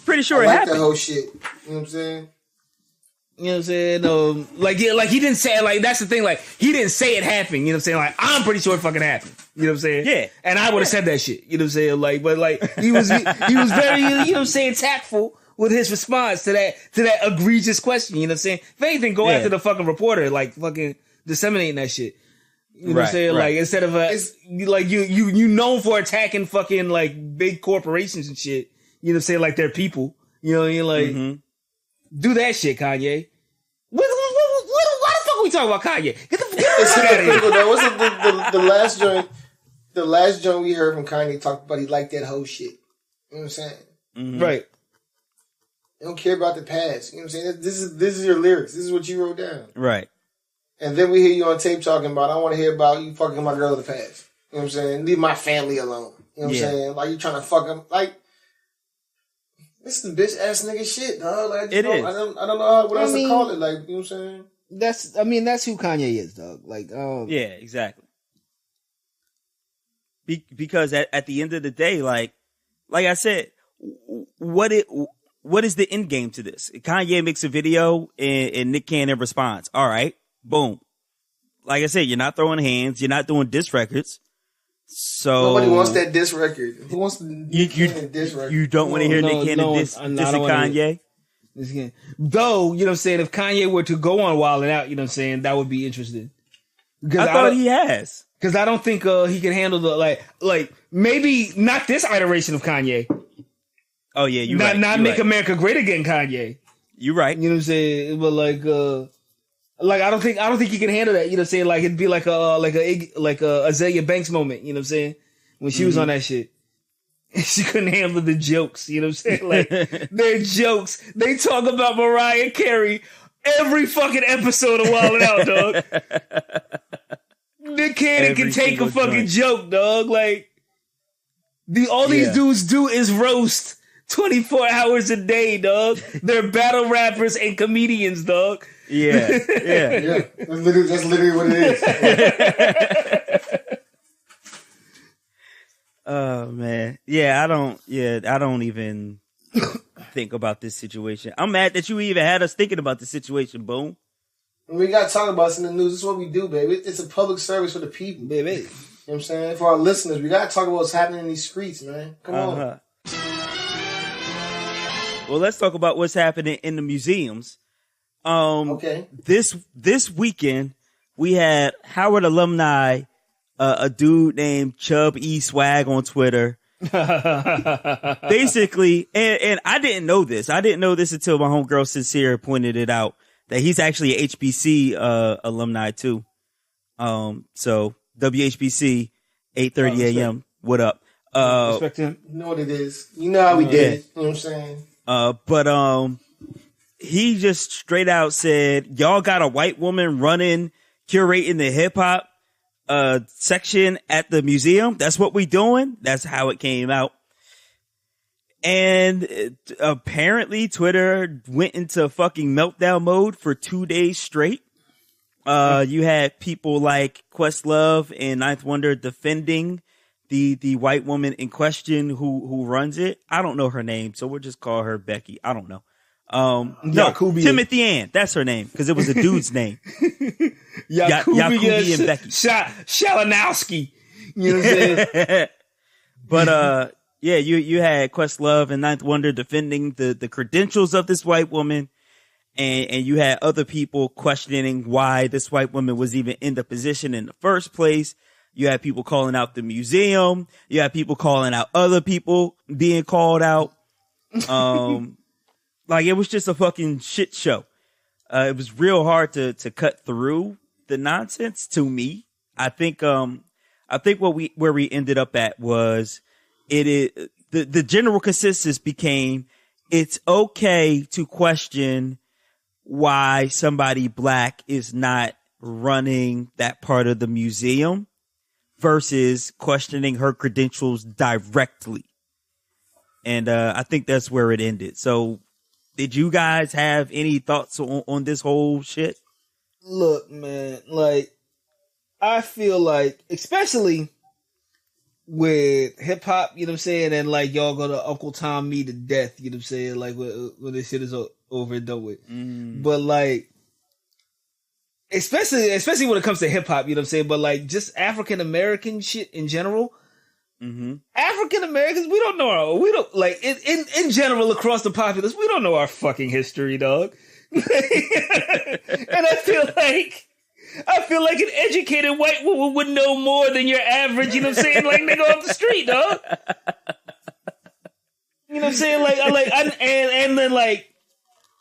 Pretty sure it happened. That whole shit. You know what I'm saying? You know what I'm saying? Like he didn't say, like, that's the thing, like, he didn't say it happened, you know what I'm saying? Like, I'm pretty sure it fucking happened. You know what I'm saying? Yeah. And I would have said that shit, you know what I'm saying? Like, but like, he was very, you know what I'm saying, tactful with his response to that egregious question, you know what I'm saying? If anything, go after the fucking reporter, like, fucking disseminating that shit. You know what I'm saying? Right. Like, instead of, like, you known for attacking fucking, like, big corporations and shit, you know what I'm saying? Like, they're people, you know what I mean? Like, do that shit, Kanye. Why the fuck are we talking about Kanye? Get the fuck out of here. That wasn't the last joint. The last joint we heard from Kanye talked about he liked that whole shit. You know what I'm saying? Mm-hmm. Right. They don't care about the past. You know what I'm saying? This is your lyrics. This is what you wrote down. Right. And then we hear you on tape talking about, I want to hear about you fucking my girl of the past. You know what I'm saying? Leave my family alone. You know what I'm saying? Like you trying to fuck him. Like, this is the bitch ass nigga shit, dog. Like, I don't know what else to call it. Like, you know what I'm saying? That's who Kanye is, dog. Like, yeah, exactly. Because at the end of the day, like I said, what is the end game to this? Kanye makes a video and Nick Cannon responds. All right, boom. Like I said, you're not throwing hands. You're not doing diss records. So nobody wants that diss record. Who wants the diss record? You don't want to hear Nick Cannon dissing Kanye? Though, you know what I'm saying, if Kanye were to go on Wild 'N Out, you know what I'm saying, that would be interesting. I thought he has. Because I don't think he can handle the, like maybe not this iteration of Kanye. Oh, yeah, you're right. Not Make right. America Great Again Kanye. You're right. You know what I'm saying? But like I don't think he can handle that. You know what I'm saying? Like it'd be like a Azalea Banks moment. You know what I'm saying? When she was on that shit, she couldn't handle the jokes. You know what I'm saying? Like their jokes. They talk about Mariah Carey every fucking episode of Wild 'N Out, dog. Nick Cannon can take a fucking joke, dog. Like all these dudes do is roast 24 hours a day, dog. They're battle rappers and comedians, dog. Yeah. That's literally what it is. Oh man. Yeah, I don't even think about this situation. I'm mad that you even had us thinking about the situation, Boom. We gotta talk about this in the news. This is what we do, baby. It's a public service for the people, baby. You know what I'm saying? For our listeners, we gotta talk about what's happening in these streets, man. Come on. Well, let's talk about what's happening in the museums. Okay. This weekend we had Howard alumni, a dude named Chubb E Swag on Twitter. Basically, and I didn't know this. I didn't know this until my homegirl Sincere pointed it out that he's actually a HBC alumni too. So WHBC 8:30 a.m. What up? Respect him. You know what it is. You know how we did it. You know what I'm saying? But he just straight out said, y'all got a white woman running, curating the hip hop section at the museum. That's what we doing. That's how it came out. And apparently Twitter went into fucking meltdown mode for 2 days straight. You had people like Questlove and Ninth Wonder defending the white woman in question who runs it. I don't know her name, so we'll just call her Becky. I don't know. No, Timothy Ann. That's her name, because it was a dude's name. Yakubi and Becky. Shalanowski. You know what I'm saying? But, yeah, you had Questlove and Ninth Wonder defending the credentials of this white woman. And you had other people questioning why this white woman was even in the position in the first place. You had people calling out the museum. You had people calling out other people being called out. Like, it was just a fucking shit show. It was real hard to cut through the nonsense to me. I think where we ended up at was the general consensus became it's okay to question why somebody black is not running that part of the museum versus questioning her credentials directly. And I think that's where it ended. So did you guys have any thoughts on this whole shit? Look, man, like, I feel like, especially with hip hop, you know what I'm saying, and like y'all gonna Uncle Tom me to death, you know what I'm saying, like when this shit is over and done with. But like, especially when it comes to hip hop, you know what I'm saying, but like just African American shit in general. African Americans, we don't like in general across the populace, we don't know our fucking history, dog. And I feel like an educated white woman would know more than your average, you know what I'm saying, like nigga off the street, dog. You know what I'm saying?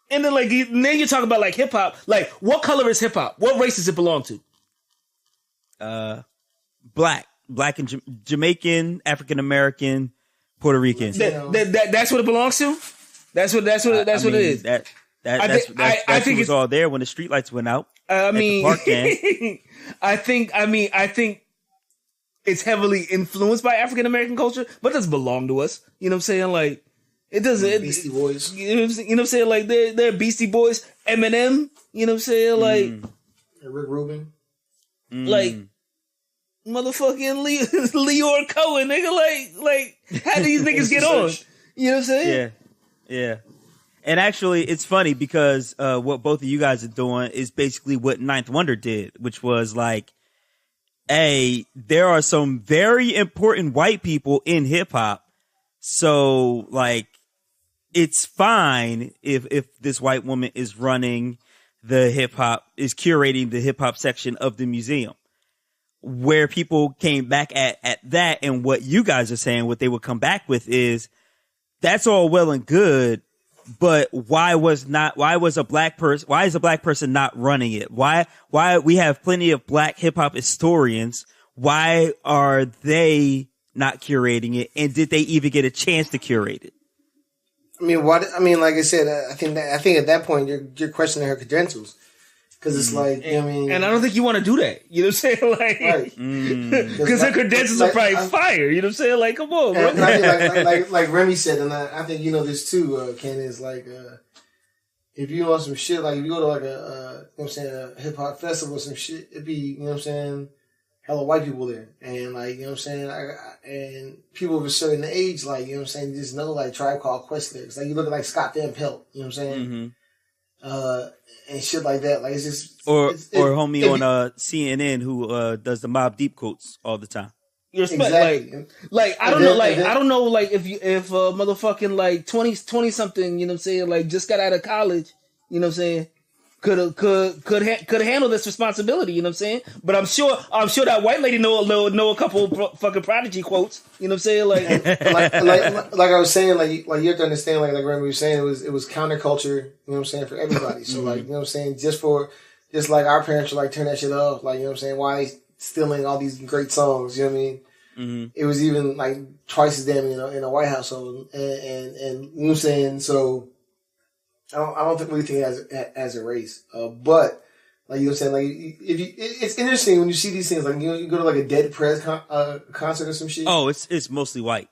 And then you talk about like hip hop. Like, what color is hip hop? What race does it belong to? Black and Jamaican, African American, Puerto Rican. That's what it belongs to. That's what it is. I think it's all there when the streetlights went out. I mean, I think it's heavily influenced by African American culture, but it doesn't belong to us. You know what I'm saying? Like, it doesn't. Beastie Boys. You know what I'm saying? Like, they're Beastie Boys, Eminem. You know what I'm saying? Like, Rick Rubin. Like, motherfucking Leor Cohen, nigga. Like, how do these niggas get on? You know what I'm saying? Yeah. And actually, it's funny because what both of you guys are doing is basically what Ninth Wonder did, which was like, hey, there are some very important white people in hip hop. So like, it's fine if this white woman is running the hip hop, is curating the hip hop section of the museum. Where people came back at that, and what you guys are saying, what they would come back with is, that's all well and good, but why is a black person not running it? Why we have plenty of black hip hop historians. Why are they not curating it? And did they even get a chance to curate it? Like I said, I think at that point you're questioning her credentials. Cause it's like, and I don't think you want to do that. You know what I'm saying? Like, right. Cause her credentials are probably fire. You know what I'm saying? Like, come on, bro. Like Remy said, and I think you know this too, Ken, is like, if you want some shit, like if you go to like you know what I'm saying, a hip hop festival or some shit, it'd be, you know what I'm saying, hella white people there. And like, you know what I'm saying, and people of a certain age, like, you know what I'm saying, just know like Tribe Called Quest lyrics. Like you look at like Scott Van Pelt, you know what I'm saying? And shit like that, like it's just or homie on CNN who does the Mobb Deep quotes all the time. Exactly. Like I don't know, like if motherfucking like 20 something, you know what I'm saying, like just got out of college, you know what I'm saying, could handle this responsibility, you know what I'm saying. But I'm sure that white lady know a couple fucking Prodigy quotes, you know what I'm saying, like like I was saying, like you have to understand, like Remy was saying, it was counterculture, you know what I'm saying, for everybody. So like, you know what I'm saying, just like our parents would like turn that shit off, like, you know what I'm saying, why they stealing all these great songs, you know what I mean. It was even like twice as damn in a white household, and you know what I'm saying. So I don't really think as a race, but like you know what I'm saying, like it's interesting when you see these things, like you go to like a Dead Prez concert or some shit. Oh, it's mostly white.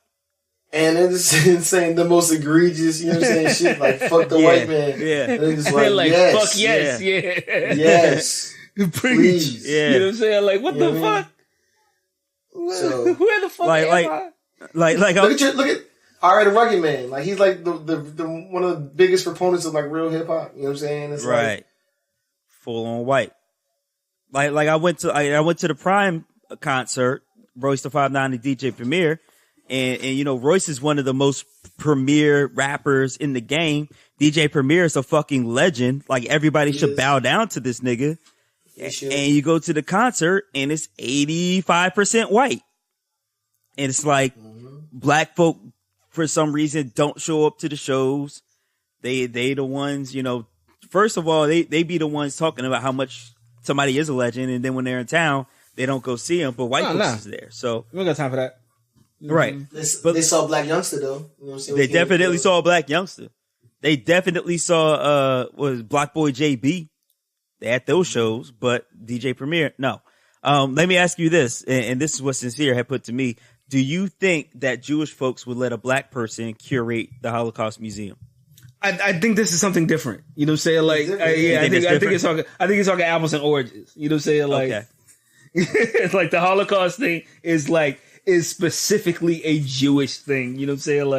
And they're just saying the most egregious, you know what I'm saying, shit like fuck the white man. Yeah. And they're just like, yes, fuck yes, yeah. Yes. Please. Yeah. You know what I'm saying? Like, what the fuck? So, where the fuck am I? Like look at Alright, the Rugged Man. Like he's like the one of the biggest proponents of like real hip hop. You know what I'm saying? It's right. Like, full on white. Like I went to the Prime concert, Royce the 590 DJ Premier, and you know Royce is one of the most premier rappers in the game. DJ Premier is a fucking legend. Like everybody should bow down to this nigga. And you go to the concert and it's 85% white. And it's like black folk for some reason don't show up to the shows. They the ones, you know, first of all, they be the ones talking about how much somebody is a legend, and then when they're in town, they don't go see them, but white folks is there. So we don't got time for that. Right. They saw Black Youngster though. You know what I'm saying? They definitely saw a Black Youngster. They definitely saw was Block Boy JB. They had those shows, but DJ Premier, no. Let me ask you this, and this is what Sincere had put to me. Do you think that Jewish folks would let a black person curate the Holocaust Museum? I think this is something different. You know what I'm saying? Like, I think it's talking apples and oranges. You know what I'm saying? Like, okay. It's like the Holocaust thing is specifically a Jewish thing. You know what I'm saying?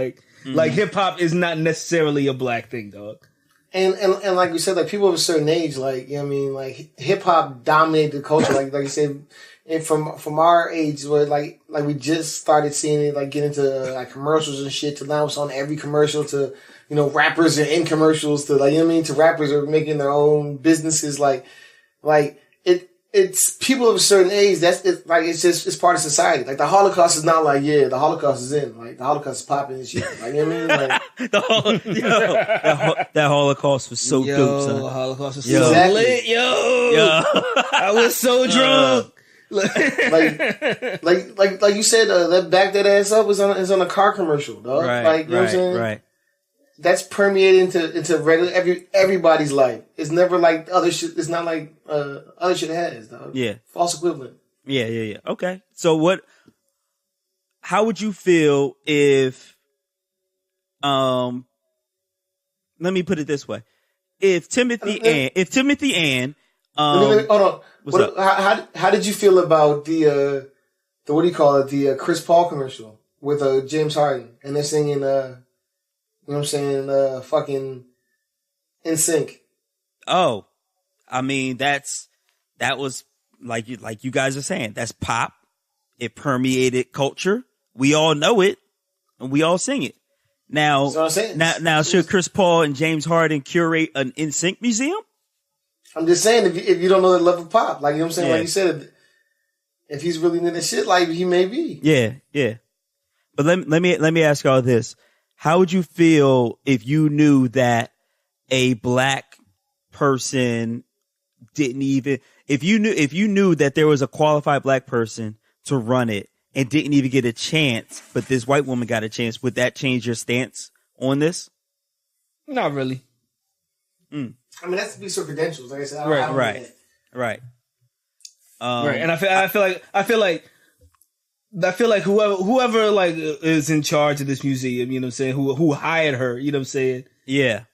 Like hip hop is not necessarily a black thing, dog. And like you said, like people of a certain age, like, you know what I mean, like hip hop dominated the culture, like you said, and from our age where like we just started seeing it like get into like commercials and shit to now it's on every commercial to, you know, rappers are in commercials to like, you know what I mean, to rappers are making their own businesses, like it's people of a certain age. It's part of society. Like the Holocaust is not like, yeah, the Holocaust is in. Like the Holocaust is popping and shit. Like, you know what I mean? Like that Holocaust was so dope, son. The Holocaust was so lit, I was so drunk. like you said, that back that ass up is on a car commercial, dog. Right, like, you know what I'm saying? Right. That's permeated into regular everybody's life. It's never like other shit. It's not like other shit has, dog. Yeah. False equivalent. Yeah. Okay. So how would you feel if, let me put it this way. If Timothy Ann, hold on. What's up? How did you feel about the what do you call it? The Chris Paul commercial with James Harden, and they're singing you know what I'm saying? Fucking In Sync. Oh, I mean, that was like you guys are saying, that's pop. It permeated culture. We all know it and we all sing it. Now, that's what I'm saying. Now, should Chris Paul and James Harden curate an In Sync museum? I'm just saying, if you don't know the love of pop, like, you know what I'm saying? Yeah. Like you said, if he's really into shit, like he may be. Yeah. But let me ask y'all this. How would you feel if you knew that a black person if you knew that there was a qualified black person to run it and didn't even get a chance, but this white woman got a chance, would that change your stance on this? Not really. I mean, that's to be sort of credentials. Like I said, Right. Right. And I feel like whoever like is in charge of this museum, you know what I'm saying, who hired her, you know what I'm saying? Yeah.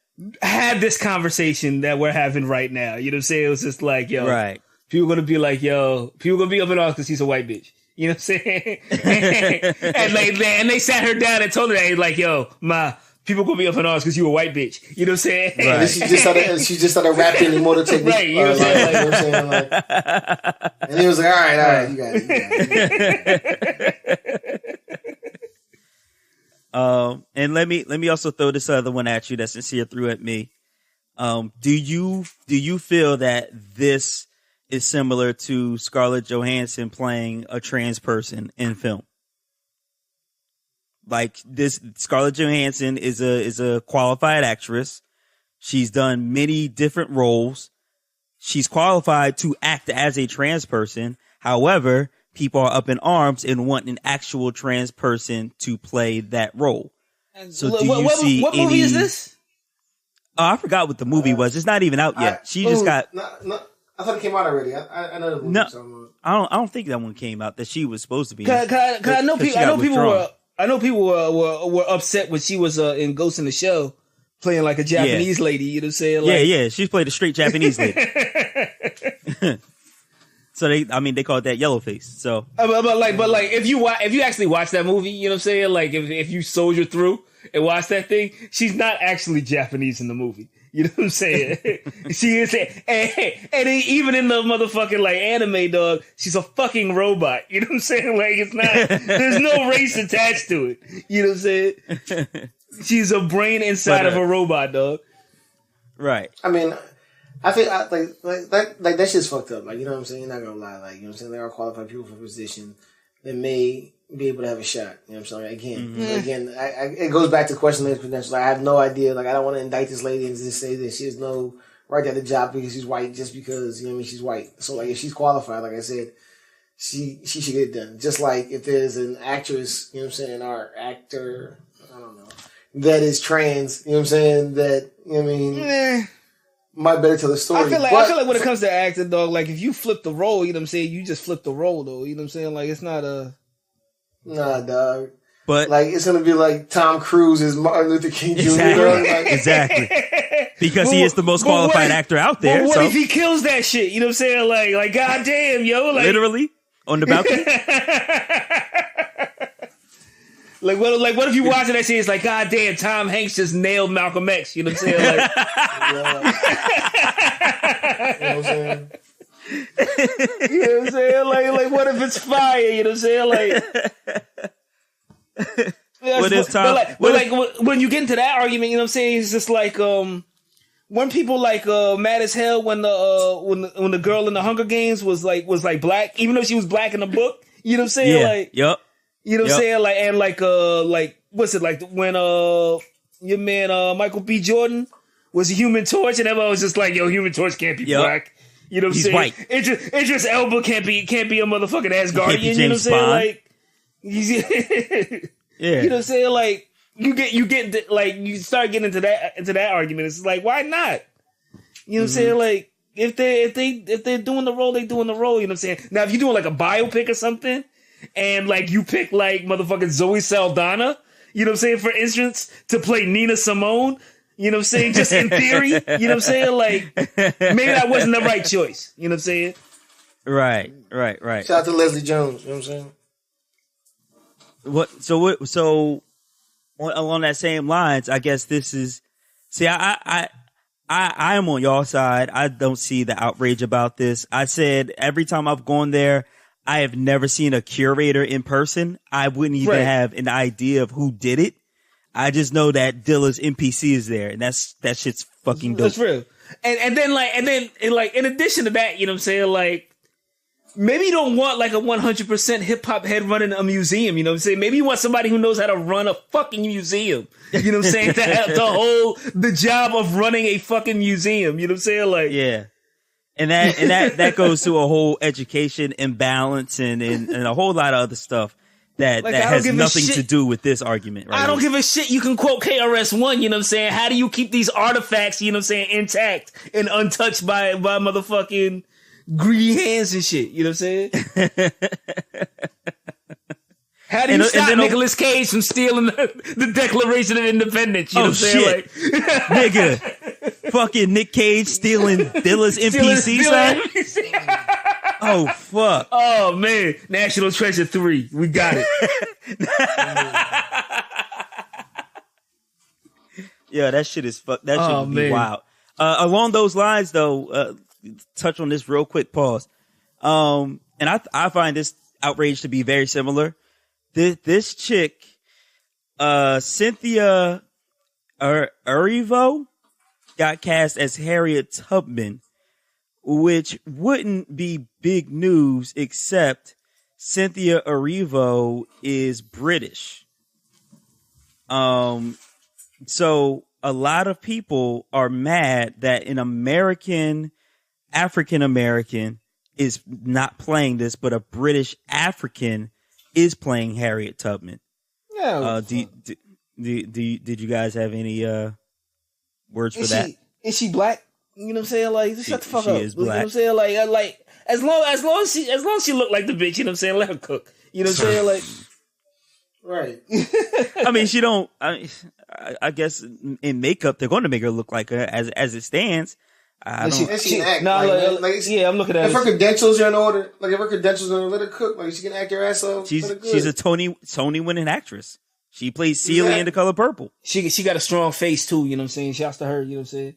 Had this conversation that we're having right now. You know what I'm saying? It was just like, yo, right. People gonna be like, yo, people gonna be up in arms because she's a white bitch. You know what I'm saying? and they sat her down and told her that, like, yo, ma, people gonna be up in arms because you a white bitch. You know what I'm saying? Right. And she just started rapping anymore to take right. You know what I'm saying? Like, and he was like, all right, you got it. And let me also throw this other one at you that Sincere threw at me. Do you feel that this is similar to Scarlett Johansson playing a trans person in film? Like this, Scarlett Johansson is a qualified actress. She's done many different roles. She's qualified to act as a trans person. However, people are up in arms and want an actual trans person to play that role. So what movie is this? Oh, I forgot what the movie was. It's not even out yet. I thought it came out already. I know the movie. No, I don't think that one came out that she was supposed to be. I know people I know people were upset when she was in Ghost in the Shell playing like a Japanese lady. You know what I'm saying? Like, yeah. She played a straight Japanese lady. So they called that Yellowface. So, but if you actually watch that movie, you know what I'm saying? Like if you soldier through and watch that thing, she's not actually Japanese in the movie. You know what I'm saying? She is, and even in the motherfucking like anime, dog, she's a fucking robot. You know what I'm saying? Like it's not. There's no race attached to it. You know what I'm saying? She's a brain inside of a robot, dog. Right. I mean, I feel like that shit's fucked up. Like, you know what I'm saying? You're not gonna lie. Like, you know what I'm saying? There are qualified people for position that may be able to have a shot. You know what I'm saying? Like, again, it goes back to questioning his credentials. Like, I have no idea. Like, I don't want to indict this lady and just say that she has no right to the job because she's white, just because, you know what I mean, she's white. So, like, if she's qualified, like I said, she should get it done. Just like if there's an actress, you know what I'm saying, or actor, I don't know, that is trans, you know what I'm saying, that, you know what I mean, might better tell the story. I feel like when it comes to acting, dog, like if you flip the role, you know what I'm saying, you just flip the role, though. You know what I'm saying? Like, it's not a... Nah, dog. But like it's gonna be like Tom Cruise as Martin Luther King Jr. Exactly. Because he is the most qualified actor out there. But what if he kills that shit? You know what I'm saying? Like goddamn, yo, like literally on the balcony. Like what if you watching that shit? It's like, goddamn, Tom Hanks just nailed Malcolm X. You know what I'm saying? Like, you know what I'm saying? You know what I'm saying? Like what if it's fire? You know what I'm saying? Like, what is Tom? But when you get into that argument, you know what I'm saying? It's just like when people like mad as hell when the girl in the Hunger Games was like black, even though she was black in the book. You know what I'm saying? Yeah. Like, yep. You know what I'm saying? Like, and like what's it like when your man Michael B. Jordan was a Human Torch, and everyone was just like, yo, Human Torch can't be black. You know what I'm saying? White. Idris Elba can't be a motherfucking Asgardian. You know what I'm saying? Like, you know what I'm saying? Like, you start getting into that argument. It's like, why not? You know what I'm saying? Like, if they're doing the role, they doing the role. You know what I'm saying? Now, if you're doing like a biopic or something, and like you pick like motherfucking Zoe Saldana, you know what I'm saying, for instance, to play Nina Simone. You know what I'm saying? Just in theory, you know what I'm saying? Like, maybe that wasn't the right choice. You know what I'm saying? Right. Shout out to Leslie Jones. You know what I'm saying? So along that same lines, I guess this is, see, I am on y'all side. I don't see the outrage about this. I said every time I've gone there, I have never seen a curator in person. I wouldn't even have an idea of who did it. I just know that Dilla's NPC is there, and that shit's fucking dope. That's real. And then in addition to that, you know what I'm saying, like, maybe you don't want like a 100% hip hop head running a museum, you know what I'm saying? Maybe you want somebody who knows how to run a fucking museum. You know what I'm saying? To have the job of running a fucking museum, you know what I'm saying? Like, yeah. And that goes to a whole education imbalance and a whole lot of other stuff. That has nothing to do with this argument, right? I don't give a shit. You can quote KRS-One, you know what I'm saying? How do you keep these artifacts, you know what I'm saying, intact and untouched by motherfucking greedy hands and shit, you know what I'm saying? How do you stop Nicolas Cage from stealing the Declaration of Independence, you know what I'm saying? Like, nigga, fucking Nick Cage stealing Dilla's NPC, son? Oh, fuck. Oh, man. National Treasure 3. We got it. Yeah, that shit is fuck. That shit would be wild. Along those lines, though, touch on this real quick, pause. And I find this outrage to be very similar. This chick, Cynthia Erivo, got cast as Harriet Tubman, which wouldn't be big news except Cynthia Erivo is British. So a lot of people are mad that an African American is not playing this, but a British African is playing Harriet Tubman. Yeah. Did you guys have any words for that? Is she black? You know what I'm saying? Like, just shut the fuck up. She is black. You know what I'm saying? Like as long as she look like the bitch, you know what I'm saying? Let her cook. You know what I'm saying? Like, Right. I mean, she don't. I guess in makeup they're going to make her look like her as it stands. I don't. And she can act. Yeah, I'm looking at if her credentials are in order. Like if her credentials are in order, let her cook. Like she can act her ass off. She's a Tony winning actress. She plays Celia in The Color Purple. She got a strong face too. You know what I'm saying? Shouts to her. You know what I'm saying?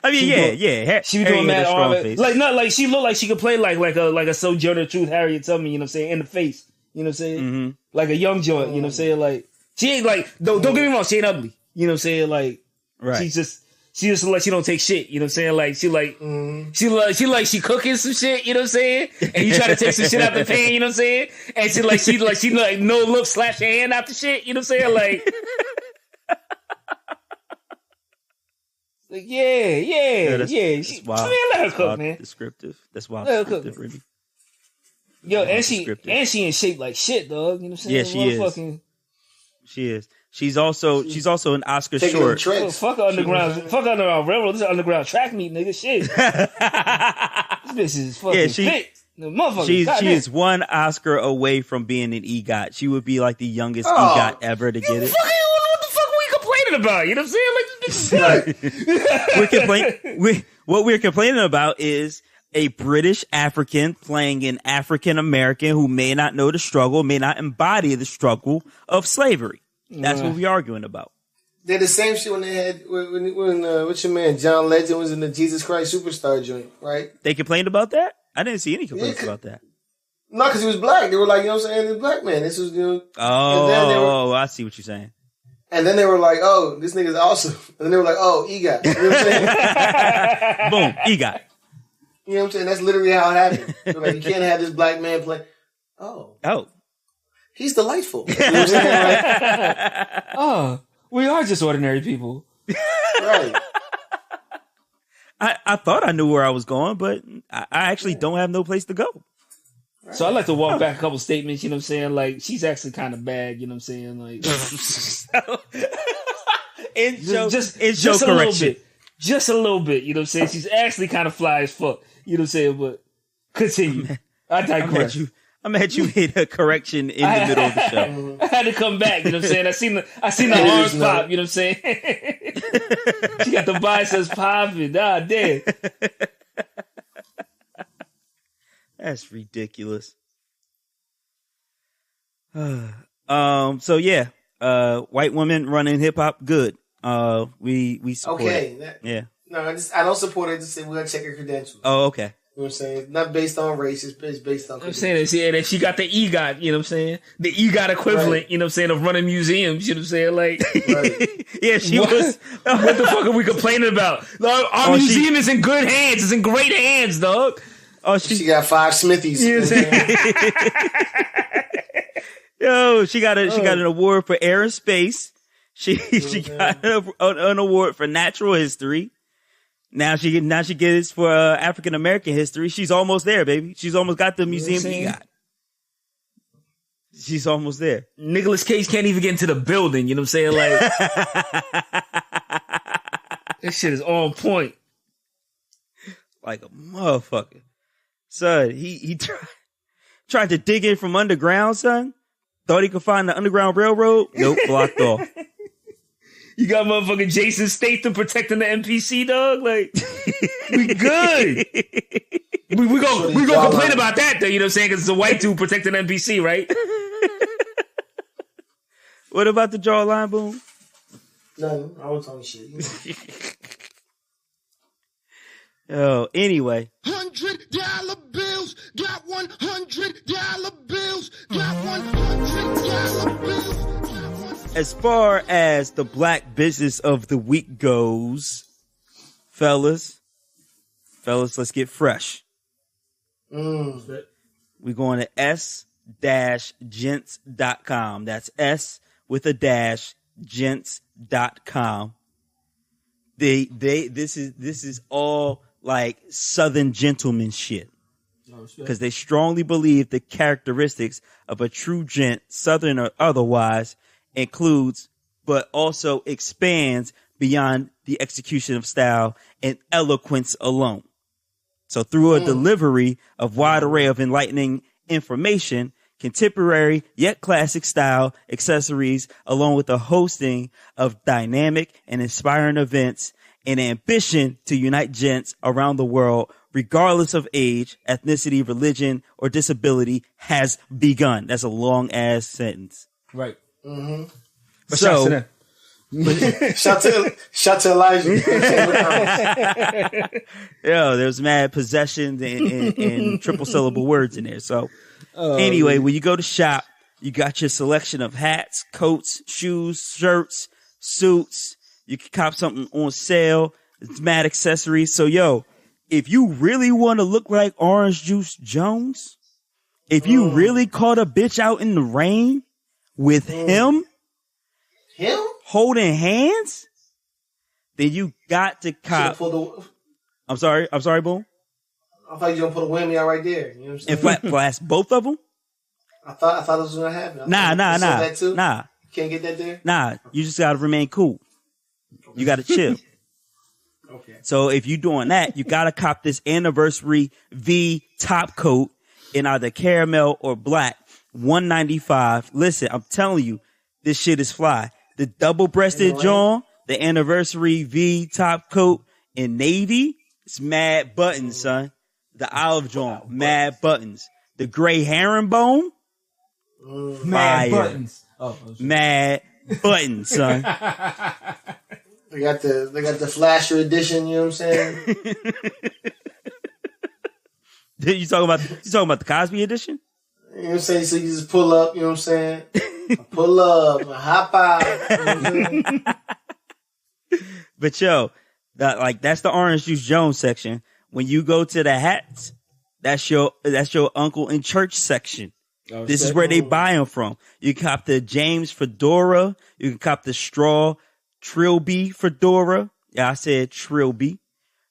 I mean, she be doing mad all that. Like not like she looked like she could play like a Sojourner Truth Harriet Tubman. You know what I'm saying? In the face. You know what I'm saying? Mm-hmm. Like a young joint. You know what I'm saying? Like she ain't like don't get me wrong. She ain't ugly. You know what I'm saying? Like right. She just like she don't take shit. You know what I'm saying? Like she cooking some shit. You know what I'm saying? And you try to take some shit out the pan. You know what I'm saying? And she no look slash your hand out the shit. You know what I'm saying? Like. Yeah. That's wild. Man, let her cook, man. Descriptive. That's wild. Let her cook. Really. Yo, and she in shape like shit, dog. You know what I'm saying? Yeah, she is. She is. She's also an Oscar short. Oh, fuck underground railroad. This is underground track meet, nigga. Shit. This bitch is fucking fit. She is one Oscar away from being an EGOT. She would be like the youngest EGOT ever to get it. What the fuck are we complaining about? You know what I'm saying? Like this bitch is What we're complaining about is a British African playing an African American who may not know the struggle, may not embody the struggle of slavery. That's what we're arguing about. They're the same shit when they had when what's your man John Legend was in the Jesus Christ Superstar joint, right? They complained about that? I didn't see any complaints about that. No, because he was black. They were like, you know what I'm saying, the black man. This was I see what you're saying. And then they were like, oh, this nigga's awesome. And then they were like, oh, EGOT. You know what I'm saying? Boom, EGOT. You know what I'm saying? That's literally how it happened. They're like, you can't have this black man play. Oh. He's delightful. You know what I'm saying? Like, we are just ordinary people. Right. I thought I knew where I was going, but I actually don't have no place to go. Right. So I'd like to walk back a couple statements, you know what I'm saying? Like, she's actually kind of bad, you know what I'm saying? Like, just a little bit. Just a little bit, you know what I'm saying? She's actually kind of fly as fuck, you know what I'm saying? But continue. I digress. I'm mad you made a correction in the middle of the show. I had to come back, you know what I'm saying? I seen the arms pop, you know what I'm saying? She got the biceps popping. Damn. That's ridiculous. So yeah, white women running hip hop, good. We support it. Yeah. No, I don't support it. Just say we gotta check her credentials. Oh, okay. You know what I'm saying? It's not based on race. It's based on. I'm saying that she got the EGOT. You know what I'm saying? The EGOT equivalent. Right. You know what I'm saying, of running museums. You know what I'm saying? Like, right. Yeah, she was. What the fuck are we complaining about? Our museum is in good hands. It's in great hands, dog. Oh, she got 5 Smithies. You know what I'm saying? Yo, she got an award for air and space. She got an award for natural history. Now she gets for African American history. She's almost there, baby. She's almost got the museum EGOT. She's almost there. Nicolas Cage can't even get into the building. You know what I'm saying? Like, this shit is on point. Like a motherfucker. Son, he tried to dig in from underground, son. Thought he could find the Underground Railroad. Nope, blocked off. You got motherfucking Jason Statham protecting the NPC, dog. Like, we good. we gonna complain about that, though. You know what I'm saying? Because it's a white dude protecting the NPC, right? What about the jawline, Boom? No, I was talking shit. Oh, anyway. $100 bills, got $100 bills, got $100 bills. As far as the black business of the week goes, fellas, let's get fresh. We're going to s-gents.com. That's S with a dash, gents.com. This is all like Southern gentleman shit. Because they strongly believe the characteristics of a true gent, Southern or otherwise, includes, but also expands beyond the execution of style and eloquence alone. So through a delivery of wide array of enlightening information contemporary yet classic style accessories, along with the hosting of dynamic and inspiring events, and ambition to unite gents around the world, regardless of age, ethnicity, religion, or disability, has begun. That's a long ass sentence. Right. Mm-hmm. But shout to them. Shout to Elijah. Yo, there's mad possessions and triple syllable words in there. So anyway, when you go to shop, you got your selection of hats, coats, shoes, shirts, suits. You can cop something on sale. It's mad accessories. So yo, if you really want to look like Orange Juice Jones, if you really caught a bitch out in the rain with him holding hands, then you got to cop. I'm sorry, Boom. I thought you were gonna put a whammy out right there. You know what I'm saying? And flash both of them. I thought this was gonna happen. Nah. You can't get that there. Nah, you just gotta remain cool. You gotta chill. Okay. So if you doing that, you gotta cop this anniversary V top coat in either caramel or black, $195. Listen, I'm telling you, this shit is fly. The double-breasted John, the anniversary V top coat in navy, it's mad buttons, son. The olive John, mad buttons. The gray herringbone, Mad buttons. Mad buttons, son. They got the flasher edition. You know what I'm saying? You talking about the Cosby edition? You know what I'm saying? So you just pull up. You know what I'm saying? Pull up, hop out. You know what I'm saying? But yo, that's the Orange Juice Jones section. When you go to the hats, that's your uncle in church section. Oh, this is where they buy them from. You can cop the James fedora. You can cop the straw Trilby fedora. Yeah, I said Trilby.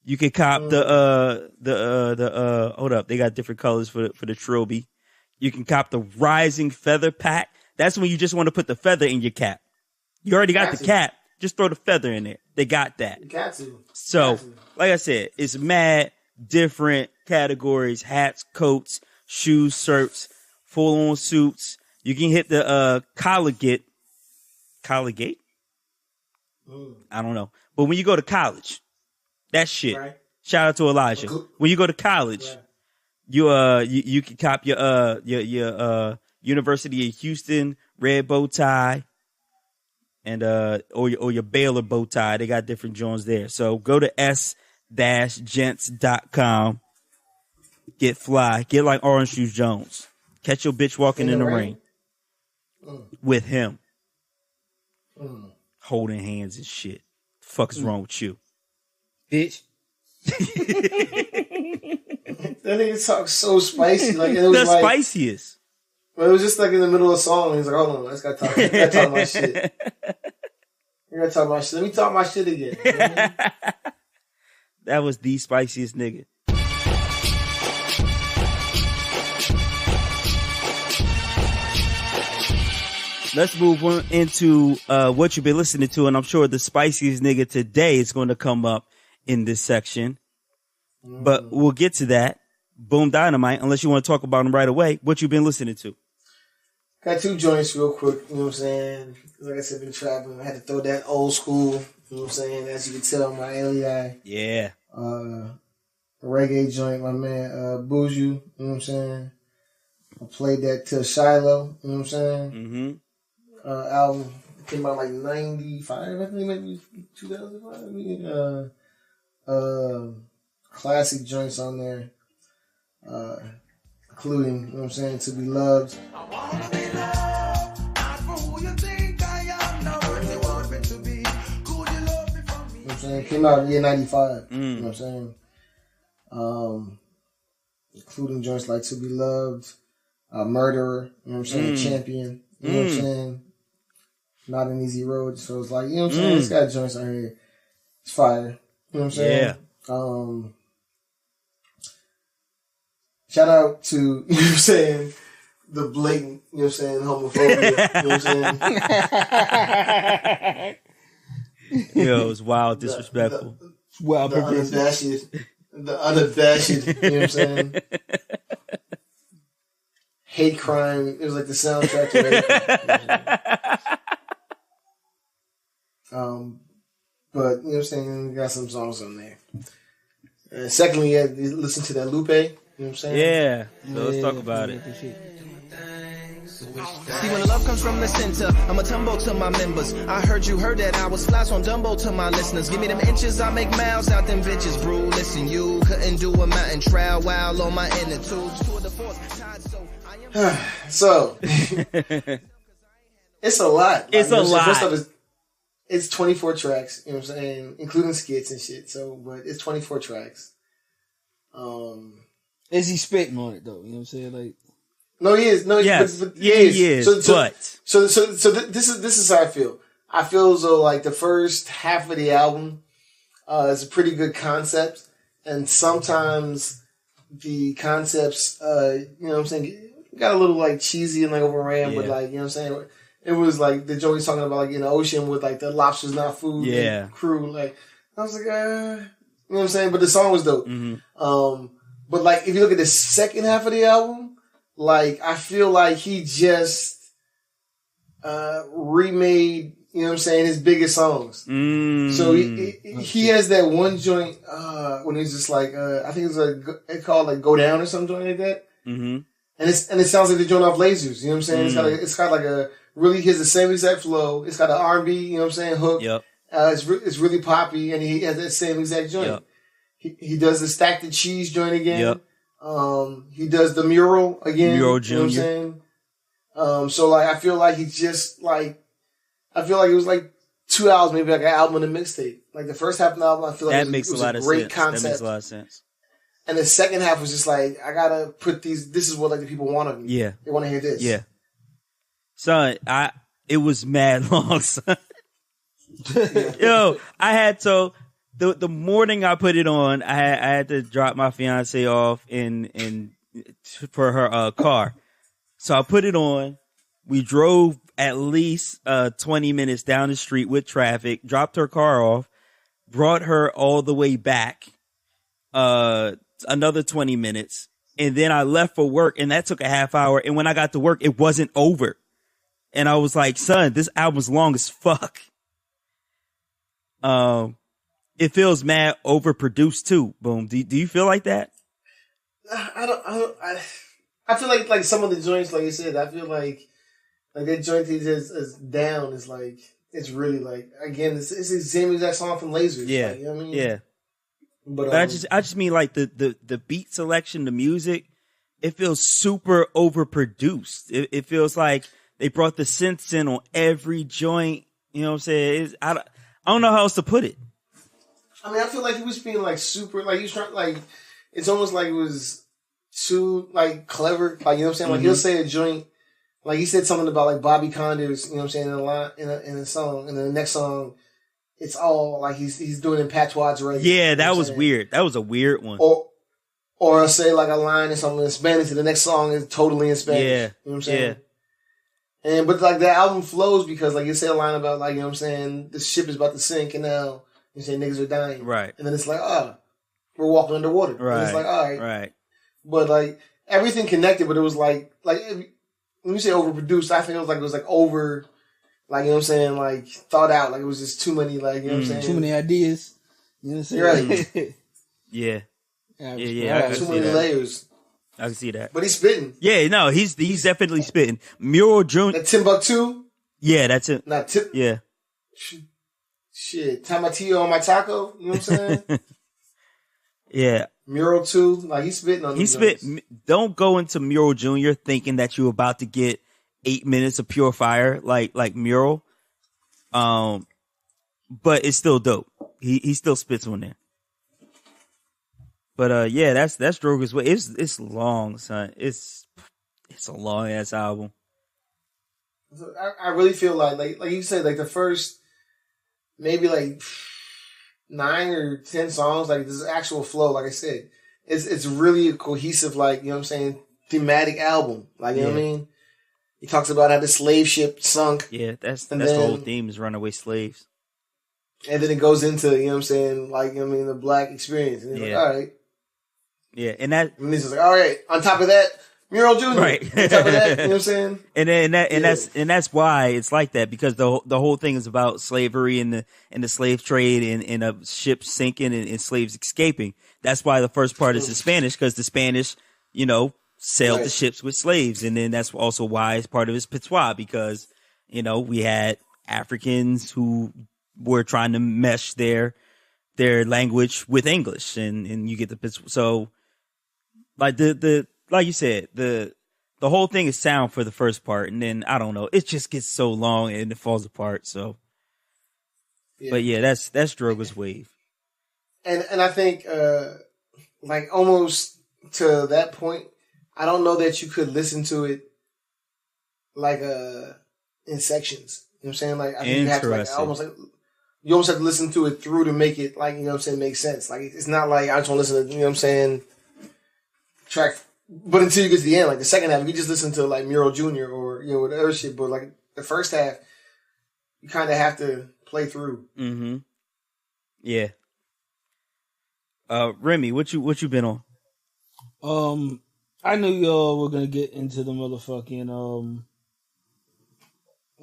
You can cop the hold up, they got different colors for the Trilby. You can cop the Rising Feather Pack. That's when you just want to put the feather in your cap. You already got the cap. Just throw the feather in there. They got that. You got to. So, like I said, it's mad different categories: hats, coats, shoes, shirts, full-on suits. You can hit the Collegate. Collegate? I don't know. But when you go to college, that shit. Right. Shout out to Elijah. When you go to college, you can cop your University of Houston red bow tie and or your Baylor bow tie. They got different joints there. So go to s-gents.com. Get fly. Get like Orange Juice Jones. Catch your bitch walking in the rain with him. Holding hands and shit. The fuck is wrong with you? Bitch. That nigga talks so spicy. Like it was the spiciest. But it was just like in the middle of a song. He's like, hold on, I just gotta talk my shit. You gotta talk my shit. Let me talk my shit again. You know what I mean? That was the spiciest nigga. Let's move on into what you've been listening to, and I'm sure the spiciest nigga today is going to come up in this section. But we'll get to that. Boom Dynamite, unless you want to talk about him right away. What you been listening to? Got two joints real quick, you know what I'm saying? Like I said, been traveling. I had to throw that old school, you know what I'm saying? As you can tell, my LEI. Yeah. Reggae joint, my man, Buju, you know what I'm saying? I played that till Shiloh, you know what I'm saying? Mm-hmm. Album came out like 95, I think maybe 2005. Classic joints on there, including, you know what I'm saying, To Be Loved. I wanna be loved, not for who you think I am, not what you want me to be. Could you love me for me? You know what I'm saying? Came out in year 95, you know what I'm saying? Including joints like To Be Loved, Murderer, you know what I'm saying, Champion, you know what I'm saying? Not an Easy Road, so it's like, you know what I'm saying? It's got joints on here. It's fire. You know what I'm saying? Yeah. Shout out to, you know what I'm saying, the blatant, you know what I'm saying, homophobia. You know what I'm saying? Yo, it was wild, disrespectful. The unabashed, you know what I'm saying? hate crime. It was like the soundtrack to everything. But you know what I'm saying? We got some songs on there. Secondly, yeah, listen to that Lupe. You know what I'm saying? Yeah. So let's talk about it. See, when the love comes from the center, I'm a tumble to my members. I heard you heard that I was fly, so I'm Dumbo to my listeners. Give me them inches, I make miles out them bitches, bro. Listen, you couldn't do a mountain trail while on my inner tubes. So, it's a lot. It's a lot. First off, it's 24 tracks, you know what I'm saying? Including skits and shit. So, but it's 24 tracks. Is he spitting on it though? You know what I'm saying? Like, no, he is. No, yes. but he is. So this is how I feel. I feel as though like the first half of the album is a pretty good concept, and sometimes the concepts, you know what I'm saying, got a little like cheesy and like overran, but like, you know what I'm saying. It was like the joke he's talking about, like in the ocean with like the lobsters not food, crew. Like I was like, you know what I'm saying. But the song was dope. Mm-hmm. But like if you look at the second half of the album, like I feel like he just remade, you know what I'm saying, his biggest songs. So he has that one joint when he's just like I think it's called like Go Down or something like that. Mm-hmm. And it sounds like the joint off Lasers. You know what I'm saying? It's got like a really has the same exact flow. It's got an R&B, you know what I'm saying, hook. Yep. It's really poppy, and he has that same exact joint. Yep. He does the Stack the Cheese joint again. Yep. He does the Mural again. Mural Jr. You know what I'm saying? So like I feel like it was like 2 hours, maybe like an album and a mixtape. Like the first half of the album, I feel like it was a great concept. That makes a lot of sense. And the second half was just like, I gotta put these. This is what like the people want of me. Yeah, they want to hear this. Yeah, son, it was mad long, son. Yo, I had the morning I put it on, I had to drop my fiance off in for her car, so I put it on. We drove at least 20 minutes down the street with traffic, dropped her car off, brought her all the way back. Another 20 minutes, and then I left for work, and that took a half hour, and when I got to work, it wasn't over. And I was like, son, this album's long as fuck. It feels mad overproduced too. Boom. Do you feel like that? I feel like some of the joints, like you said, I feel like that joint is down. Is like, it's really like, again, it's the same exact song from Lasers. Yeah. Like, you know what I mean? Yeah. But I just mean like the beat selection, the music, it feels super overproduced. It feels like they brought the synths in on every joint. You know what I'm saying? I don't know how else to put it. I mean, I feel like he was being like super, like he was trying, like it's almost like it was too like clever. Like, you know what I'm saying? Like he'll say a joint, like he said something about like Bobby Conder's, you know what I'm saying, in a line in a song, and then the next song, it's all like he's doing in patois, right? Yeah, that was weird. That was a weird one. Or say like a line or something in Spanish, and the next song is totally in Spanish. Yeah, you know what I'm saying? Yeah. But like the album flows because like you say a line about like, you know what I'm saying, the ship is about to sink and now you say niggas are dying, right? And then it's like, we're walking underwater, right? And it's like, all right, right. But like everything connected, but it was like when you say overproduced, I think it was like over. Like, you know what I'm saying? Like, thought out. Like, it was just too many, like, you know what I'm saying? Too many ideas. You know what I'm saying? Right. Yeah. Too many layers. I can see that. But he's spitting. Yeah, no, he's definitely spitting. Mural Jr. That Timbuktu? Yeah, that's it. Not Tip. Yeah. Shit. Tomatillo on my taco? You know what I'm saying? Yeah. Mural 2. Like, he's spitting on these. Don't go into Mural Jr. thinking that you're about to get 8 minutes of pure fire like Mural. But it's still dope. He still spits on there. But yeah, that's Droga's Way. It's long, son. It's a long ass album. I really feel like you said, like the first maybe like 9 or 10 songs, like this actual flow, like I said, it's really a cohesive, like, you know what I'm saying, thematic album. Like, you know what I mean? He talks about how the slave ship sunk. Yeah, that's the whole theme is runaway slaves. And then it goes into, you know what I'm saying, like, you know what I mean, the black experience. And he's like, all right. Yeah, and that... And he's just like, all right, on top of that, Muriel Jr. Right. On top of that, you know what I'm saying? And that's why it's like that, because the whole thing is about slavery and the slave trade and a ship sinking and slaves escaping. That's why the first part is the Spanish, because the Spanish, sailed the ships with slaves, and then that's also why it's part of his patois, because we had Africans who were trying to mesh their language with English, and you get the patois. So like like you said, the whole thing is sound for the first part, and then I don't know, it just gets so long and it falls apart. So, but yeah, that's Droga's wave, and I think like almost to that point, I don't know that you could listen to it like in sections. You know what I'm saying? Like I think you have to you almost have to listen to it through to make it like make sense. Like it's not like I just want to listen to track. But until you get to the end, like the second half, you just listen to like Muriel Jr. or whatever shit. But like the first half, you kind of have to play through. Mm-hmm. Yeah. Remy, what you been on? I knew y'all were gonna get into the motherfucking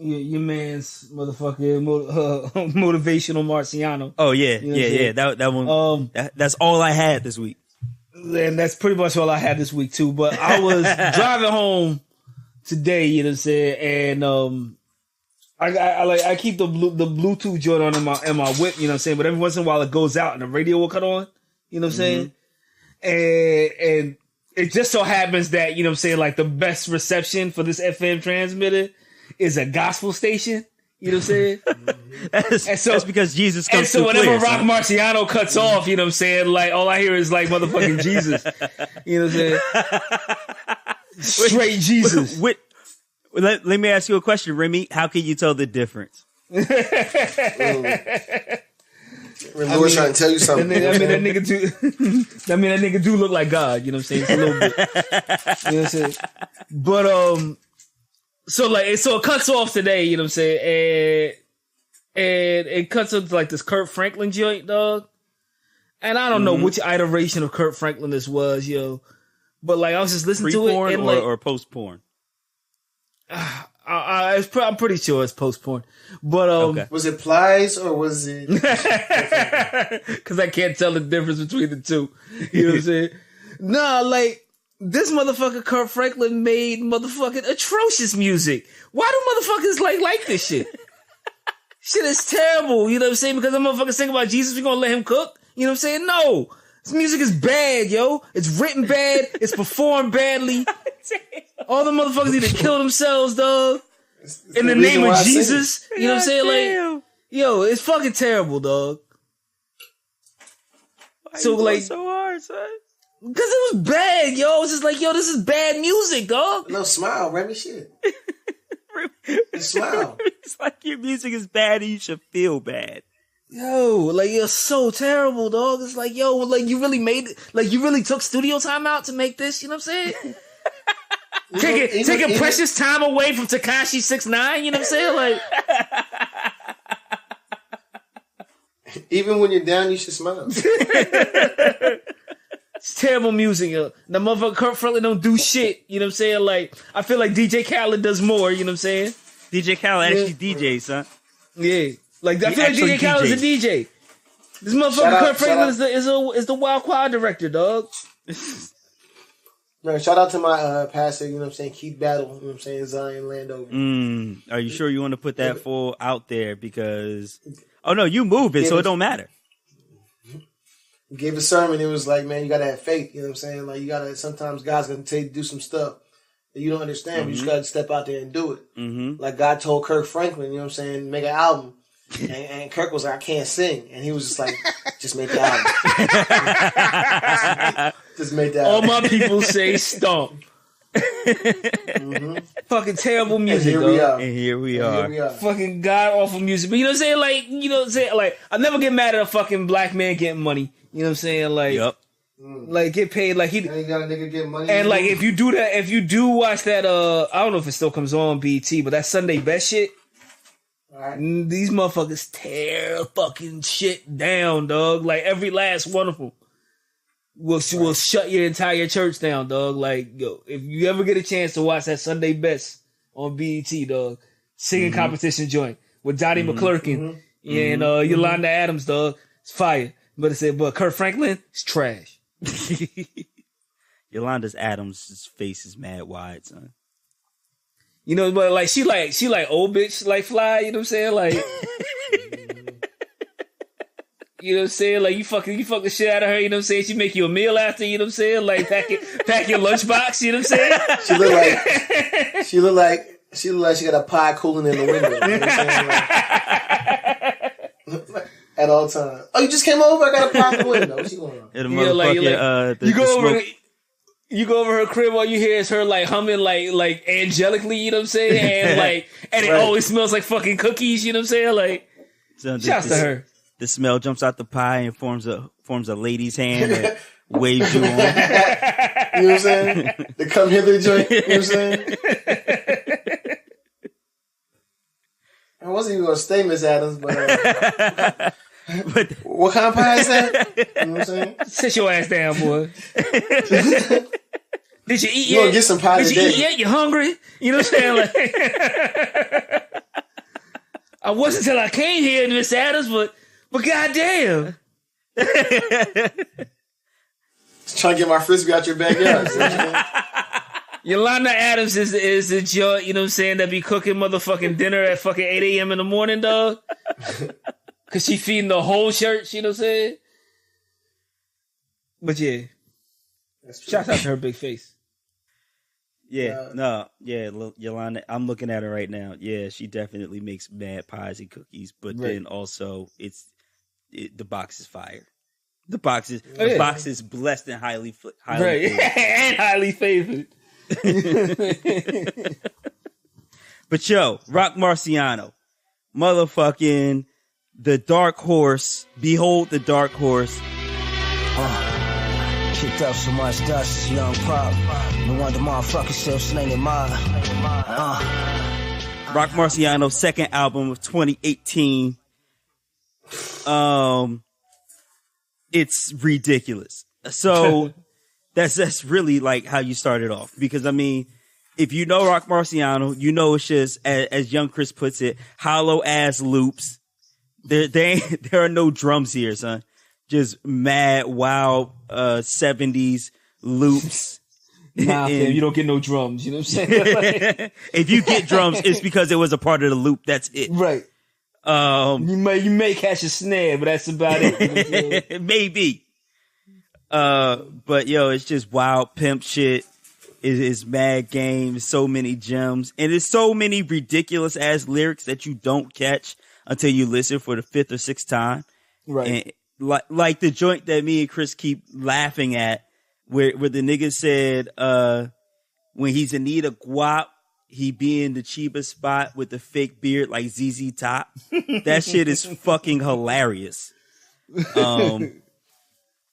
your man's motherfucking motivational Marciano. Oh yeah. That one. That's all I had this week. And that's pretty much all I had this week too. But I was driving home today, you know what I'm saying, and I keep the Bluetooth joint on in my whip, you know what I'm saying. But every once in a while it goes out and the radio will cut on, you know what I'm saying, and it just so happens that you know what I'm saying, like the best reception for this FM transmitter is a gospel station. You know what I'm saying? That's because Jesus comes through. And so whenever clear, Rock Marciano cuts off, you know what I'm saying? Like, all I hear is like motherfucking Jesus. You know what I'm saying? Straight Jesus. Let me ask you a question, Remy. How can you tell the difference? Lord's trying to tell you something. that nigga do look like God. You know what I'm saying? It's a little bit. You know what I'm saying? But, so it cuts off today, you know what I'm saying, and it cuts into like this Kurt Franklin joint, dog. And I don't know which iteration of Kurt Franklin this was, yo. But like I was just listening to it, and or post porn. I'm pretty sure it's post porn. But okay. Was it Plies or was it? Because I can't tell the difference between the two. You know what I'm saying? Nah, like. This motherfucker Kurt Franklin made motherfucking atrocious music. Why do motherfuckers like this shit? Shit is terrible, you know what I'm saying? Because the motherfuckers think about Jesus, we gonna let him cook? You know what I'm saying? No. This music is bad, yo. It's written bad. It's performed badly. All the motherfuckers need to kill themselves, dog. In the name of Jesus. You know what I'm saying? Like, yo, it's fucking terrible, dog. Why so like so hard, son? Because it was bad, yo. It's just like, yo, this is bad music, dog. No, smile, Remy, shit. Smile. It's like your music is bad and you should feel bad. Yo, like, you're so terrible, dog. It's like, yo, like, you really made it. Like, you really took studio time out to make this, you know what I'm saying? Taking precious time away from Tekashi 6ix9ine, you know what I'm saying? Like... Even when you're down, you should smile. It's terrible music, yo. The motherfucker Kurt Franklin don't do shit, you know what I'm saying? Like, I feel like DJ Khaled does more, you know what I'm saying? DJ Khaled actually DJs, son. Yeah. Like, I feel like DJ Khaled is a DJ. This motherfucker Kurt Franklin is the Wild Choir director, dog. Man, shout out to my pastor, you know what I'm saying, Keith Battle, you know what I'm saying, Zion Landover. Are you sure you want to put that full out there? Because, oh no, you move it, so it don't matter. He gave a sermon. It was like, man, you gotta have faith. You know what I'm saying? Like, you gotta. Sometimes God's gonna tell you to do some stuff that you don't understand. But you just gotta step out there and do it. Like God told Kirk Franklin, you know what I'm saying, make an album, and Kirk was like, I can't sing, and he was just like, just make the album. just make that. All my people say stomp. Fucking terrible music. And here we are. Fucking god awful music. But you know what I'm saying? Like, you know what I'm saying? Like, I never get mad at a fucking black man getting money. You know what I'm saying? Like, like get paid like he. And you got a nigga get money. And like, if you do that, if you do watch that, I don't know if it still comes on BT, but that Sunday Best shit. Right. These motherfuckers tear fucking shit down, dog. Like every last one of them. will shut your entire church down, dog. Like, yo, if you ever get a chance to watch that Sunday Best on BET, dog, singing competition joint with Donnie McClurkin and Yolanda Adams, dog, it's fire. But but Kurt Franklin, it's trash. Yolanda Adams' face is mad wide, son. You know, but like she like old bitch like fly. You know what I'm saying? Like, you know what I'm saying? Like you fucking shit out of her. You know what I'm saying? She make you a meal after. You know what I'm saying? Like pack your lunchbox. You know what I'm saying? She look like she got a pie cooling in the window. You know what I'm saying? At all times. Oh, you just came over? I got a pie in the window. What's going on? You go over her crib, all you hear is her like humming like angelically, you know what I'm saying? And it always smells like fucking cookies, you know what I'm saying? Like, shouts to her. The smell jumps out the pie and forms a lady's hand that waves you on. You know what I'm saying? The come hither joint, you know what I'm saying? I wasn't even gonna stay Miss Adams, but what kind of pie is that? You know what I'm saying? Sit your ass down, boy. Did you eat yet? You gonna get some pie today? Did you eat yet? You hungry? You know what I'm saying? Like, I wasn't till I came here, Miss Adams, but goddamn. Just trying to get my frisbee out your backyard. Yolanda Adams is the joint, you know what I'm saying, that be cooking motherfucking dinner at fucking 8 a.m. in the morning, dog. Cause she feeding the whole church, you know what I'm saying? But yeah. Shout out to her big face. Yolanda, I'm looking at her right now. Yeah, she definitely makes mad pies and cookies, but then also the box is fire. The box is blessed and highly favored. And highly favored. But yo, Rock Marciano, motherfucking the dark horse. Behold the dark horse. Kicked up so much dust, this young pop. No wonder motherfuckers still slinging mine. Rock Marciano's second album of 2018. It's ridiculous. So that's really like how you started off. Because I mean, if you know Rock Marciano, you know it's just, as Young Chris puts it, hollow ass loops. There are no drums here, son. Just mad, wild 70s loops. Nah, fam, you don't get no drums. You know what I'm saying? If you get drums, it's because it was a part of the loop. That's it. Right. You may catch a snare, but that's about it. Maybe. But yo, it's just wild pimp shit. It's mad game. So many gems, and it's so many ridiculous ass lyrics that you don't catch until you listen for the 5th or 6th time. Right. And like the joint that me and Chris keep laughing at, where the nigga said, when he's in need of guap, he be in the Chiba spot with the fake beard like ZZ Top. That shit is fucking hilarious.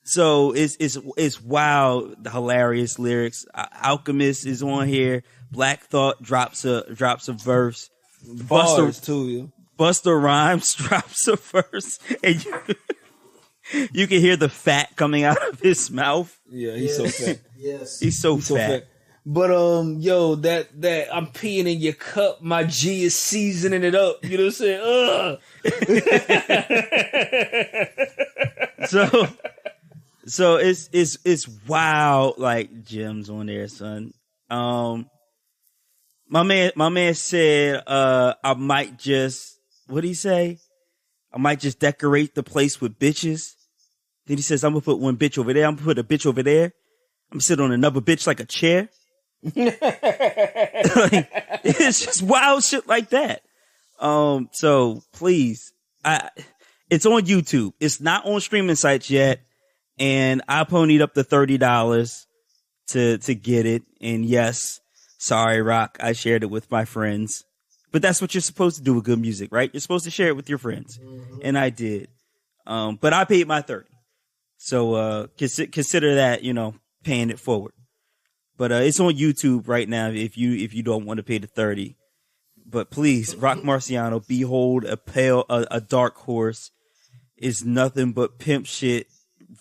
So it's wild, the hilarious lyrics. Alchemist is on here. Black Thought drops a verse. Busta Rhymes drops a verse, and you can hear the fat coming out of his mouth. Yeah, he's so fat. Yes, he's so fat. But yo, that I'm peeing in your cup. My G is seasoning it up. You know what I'm saying? So it's wild, like gems on there, son. My man said, I might just, what'd he say? I might just decorate the place with bitches. Then he says, I'm gonna put one bitch over there. I'm gonna put a bitch over there. I'm gonna sit on another bitch like a chair. Like, it's just wild shit like that. So please, it's on YouTube. It's not on streaming sites yet. And I ponied up the $30 to get it. And yes, sorry, Rock, I shared it with my friends. But that's what you're supposed to do with good music, right? You're supposed to share it with your friends. Mm-hmm. And I did. But I paid my $30. So consider that, paying it forward. But it's on YouTube right now if you don't want to pay the $30. But please, Rock Marciano, behold a dark horse is nothing but pimp shit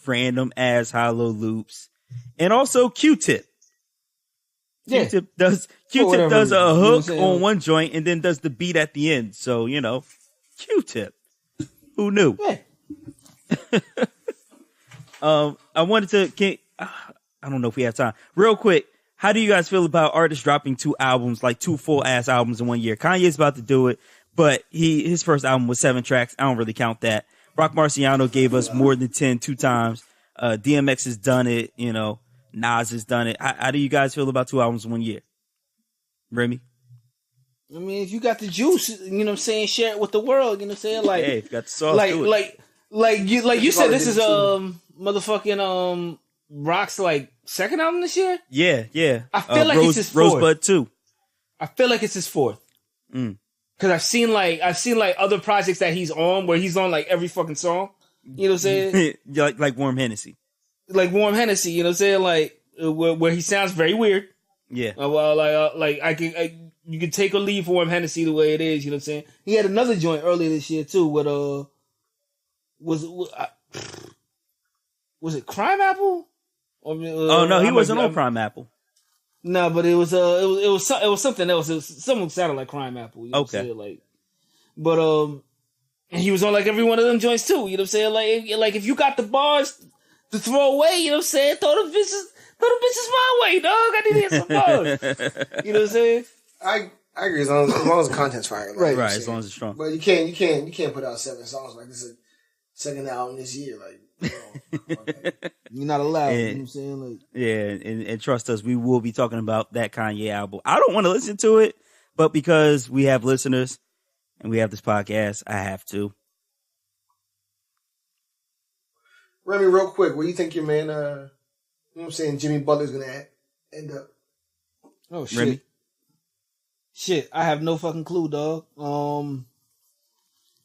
random ass hollow loops, and also Q-Tip. Yeah. Q-Tip does a hook on one joint and then does the beat at the end. So, you know, Q-Tip. Who knew? Yeah. I wanted to, I don't know if we have time. Real quick, how do you guys feel about artists dropping 2 albums, like 2 full ass albums in 1 year? Kanye's about to do it, but his first album was 7 tracks. I don't really count that. Rock Marciano gave us more than 10 2 times. DMX has done it, you know. Nas has done it. How do you guys feel about 2 albums in 1 year? Remy? I mean, if you got the juice, you know what I'm saying, share it with the world, you know what I'm saying? Like, hey, if you got the sauce, do it. Like you said, this is motherfucking Rock's like second album this year? Yeah. I feel like it's his fourth. Rosebud 2. I feel like it's his fourth. Cause I've seen like other projects that he's on where he's on like every fucking song. You know what I'm saying? like Warm Hennessy. Like Warm Hennessy, you know what I'm saying? Like where he sounds very weird. Yeah. You can take or leave Warm Hennessy the way it is, you know what I'm saying? He had another joint earlier this year too with was it Crime Apple? No, he wasn't on Crime Apple. No, but it was something else. Someone sounded like Crime Apple. You know okay. What I'm saying? But he was on like every one of them joints too. You know what I'm saying? Like if you got the bars to throw away, you know what I'm saying? Throw the bitches my way, dog. I need to hear some bars. You know what I'm saying? I agree as long as the content's fire. Like, right, as long as it's strong. But you can't put out 7 songs like this is a second album this year. Like, you're not allowed. You know what I'm saying? Like, yeah, and trust us, we will be talking about that Kanye album. I don't want to listen to it, but because we have listeners and we have this podcast, I have to. Remy, real quick, where do you think your man, you know what I'm saying, Jimmy Butler's gonna end up? Oh shit. Remy? Shit, I have no fucking clue, dog. On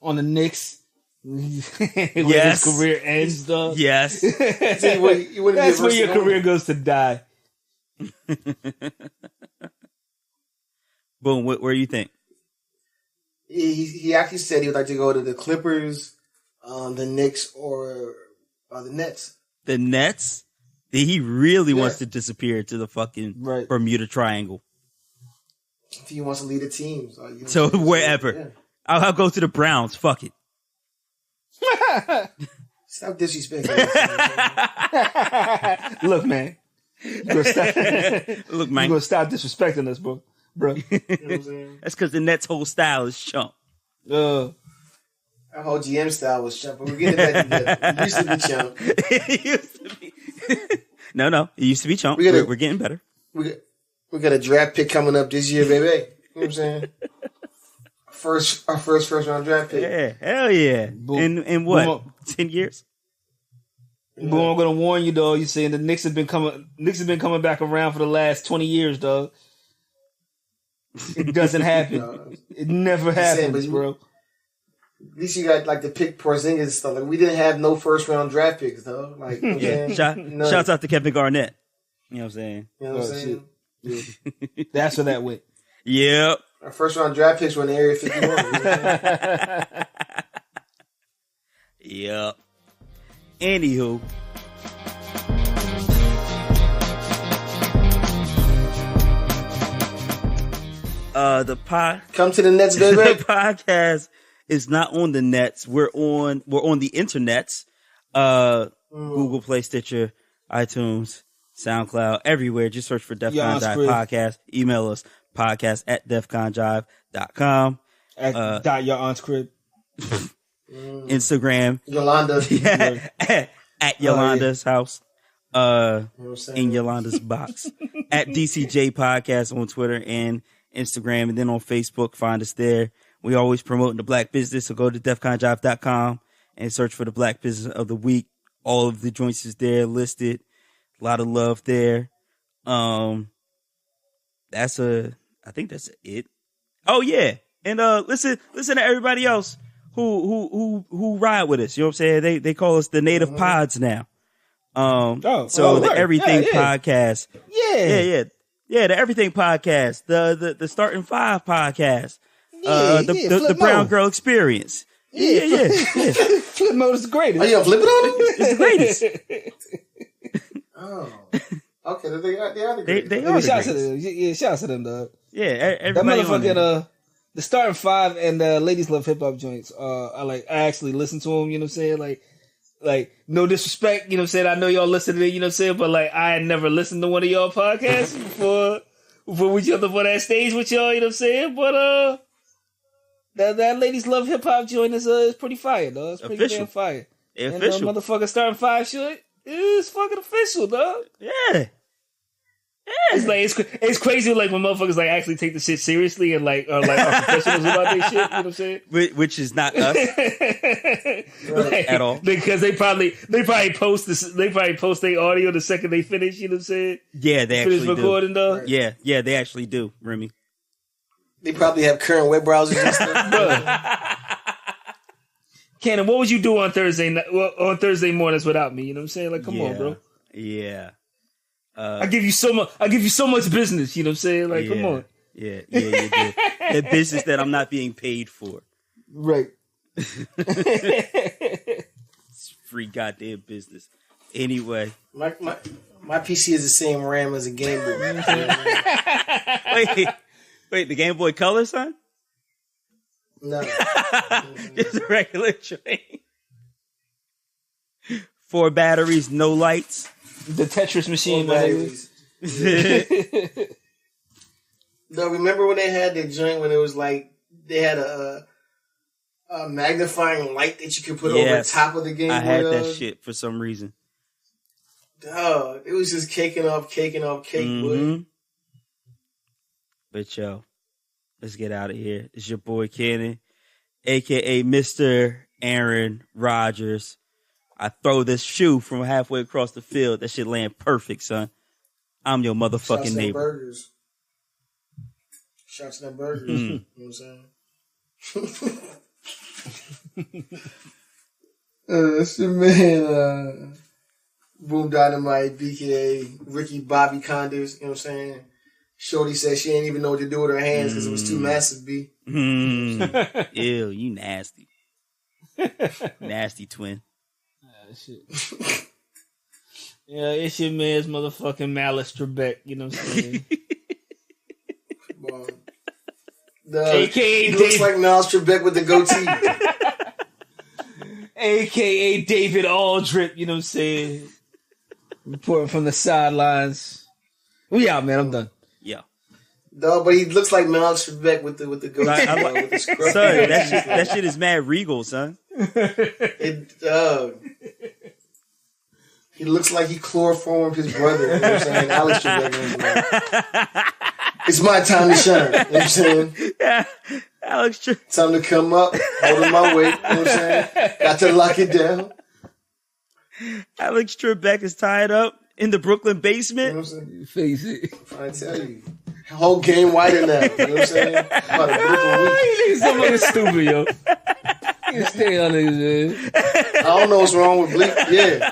the Knicks. Yes. His career ends, dog. Yes. See, that's where your career goes to die. Boom, where do you think? He actually said he would like to go to the Clippers, the Knicks, or the Nets. The Nets? He really wants to disappear to the fucking Bermuda Triangle. If he wants to lead a team. So wherever. Yeah. I'll go to the Browns. Fuck it. Stop disrespecting. Look, man. You gonna stop disrespecting us, bro. You know what I'm saying? That's because the Nets' whole style is chump. Our whole GM style was chump, but we're getting back together. It used to be chump. It used to be. No. It used to be chump. We're getting better. We got a draft pick coming up this year, baby. You know what I'm saying? Our first round draft pick. Yeah, hell yeah. In what? 10 years? Boom, I'm gonna warn you, dog. You saying the Knicks have been coming back around for the last 20 years, dog. It doesn't happen. No, it never happens, bro. At least you got like the pick Porzingis and stuff. Like we didn't have no first round draft picks, though. Like, shouts out to Kevin Garnett. You know what I'm saying? You know what I'm saying? Yeah. That's where that went. Yep. Our first round draft picks were in Area 51. Yep. Anywho. Come to the Nets, baby. The podcast is not on the Nets. We're on the internets. Google Play, Stitcher, iTunes, SoundCloud, everywhere. Just search for DefCon Jive Podcast. Email us podcast@defconjive.com. At your aunt's crib. Instagram. Yolanda. At Yolanda's house. In Yolanda's box. At DCJ Podcast on Twitter and Instagram, and then on Facebook. Find us there. We always promoting the black business, so go to defconjive.com and search for the black business of the week. All of the joints is there listed. A lot of love there. I think that's it. Oh yeah. And listen to everybody else who ride with us. You know what I'm saying? They call us the native pods now. The Everything Podcast. Yeah, the Everything Podcast. The Starting Five Podcast. The Brown Girl Experience. Yeah. Flip mode is the greatest. Oh, you gonna flip it on him? It's the greatest. Oh. Okay, they are the greatest. They are. Shout out to them. Yeah, shout out to them, dog. Yeah, That everybody on there. motherfucking the starting five and the ladies love hip hop joints. I actually listen to them. You know what I'm saying? Like no disrespect. You know what I'm saying? I know y'all listen to it. You know what I'm saying? But like I had never listened to one of y'all podcasts before we jumped up on that stage with y'all. You know what I'm saying? But that ladies love hip hop joint is pretty fire, dog. It's pretty Official. damn fire. They're And official. motherfucking starting five shit is fucking official, dog. Yeah. It's like it's crazy like when motherfuckers like actually take the shit seriously and like are professionals about their shit. You know what I'm saying? Which is not us Like, at all. because they probably post this. They probably post their audio the second they finish. You know what I'm saying? Yeah, they Finish actually do. recording though. Yeah, they actually do, Remy. They probably have current web browsers and stuff. Cannon, what would you do on Thursday mornings without me? You know what I'm saying? Like, come on, bro. Yeah. I give you so much business. You know what I'm saying? Like, come on. Yeah, you do. The business that I'm not being paid for. Right. It's free goddamn business. Anyway. My PC is the same RAM as a Game Boy. Wait, the Game Boy Color, son? No. Just a regular train. 4 batteries, no lights. The Tetris machine, Four man. batteries. No, remember when they had the joint when it was like they had a magnifying light that you could put over the top of the Game Boy? I had that shit for some reason. Dog, it was just cake, boy. But yo, let's get out of here. It's your boy Cannon, aka Mr. Aaron Rodgers. I throw this shoe from halfway across the field. That shit land perfect, son. I'm your motherfucking neighbor. Shots to them burgers. You know what I'm saying? It's your man, Boom Dynamite, BKA, Ricky Bobby Condors. You know what I'm saying? Shorty said she didn't even know what to do with her hands because it was too massive, B. Ew, you nasty. Nasty twin. Shit. Yeah, it's your man's motherfucking Malice Trebek. You know what I'm saying? AKA looks like Miles Trebek with the goatee. AKA David Aldrip. You know what I'm saying? Reporting from the sidelines. We out, man. I'm done. Yeah. No, but he looks like Miles Trebek with the goatee. With the scruff. Son, that shit is mad regal, son. He looks like he chloroformed his brother. You know what I'm saying? Alex Trebek. It's my time to shine. You know what I'm saying? Yeah. Alex Trebek. Time to come up, holding my weight. You know what I'm saying? Got to lock it down. Alex Trebek is tied up in the Brooklyn basement. You know what I'm saying? Face it. I tell you. Whole game whiter now. You know what I'm saying? About a Brooklyn week. You niggas so fucking stupid, yo. You stay on niggas, man. I don't know what's wrong with Bleak. Yeah.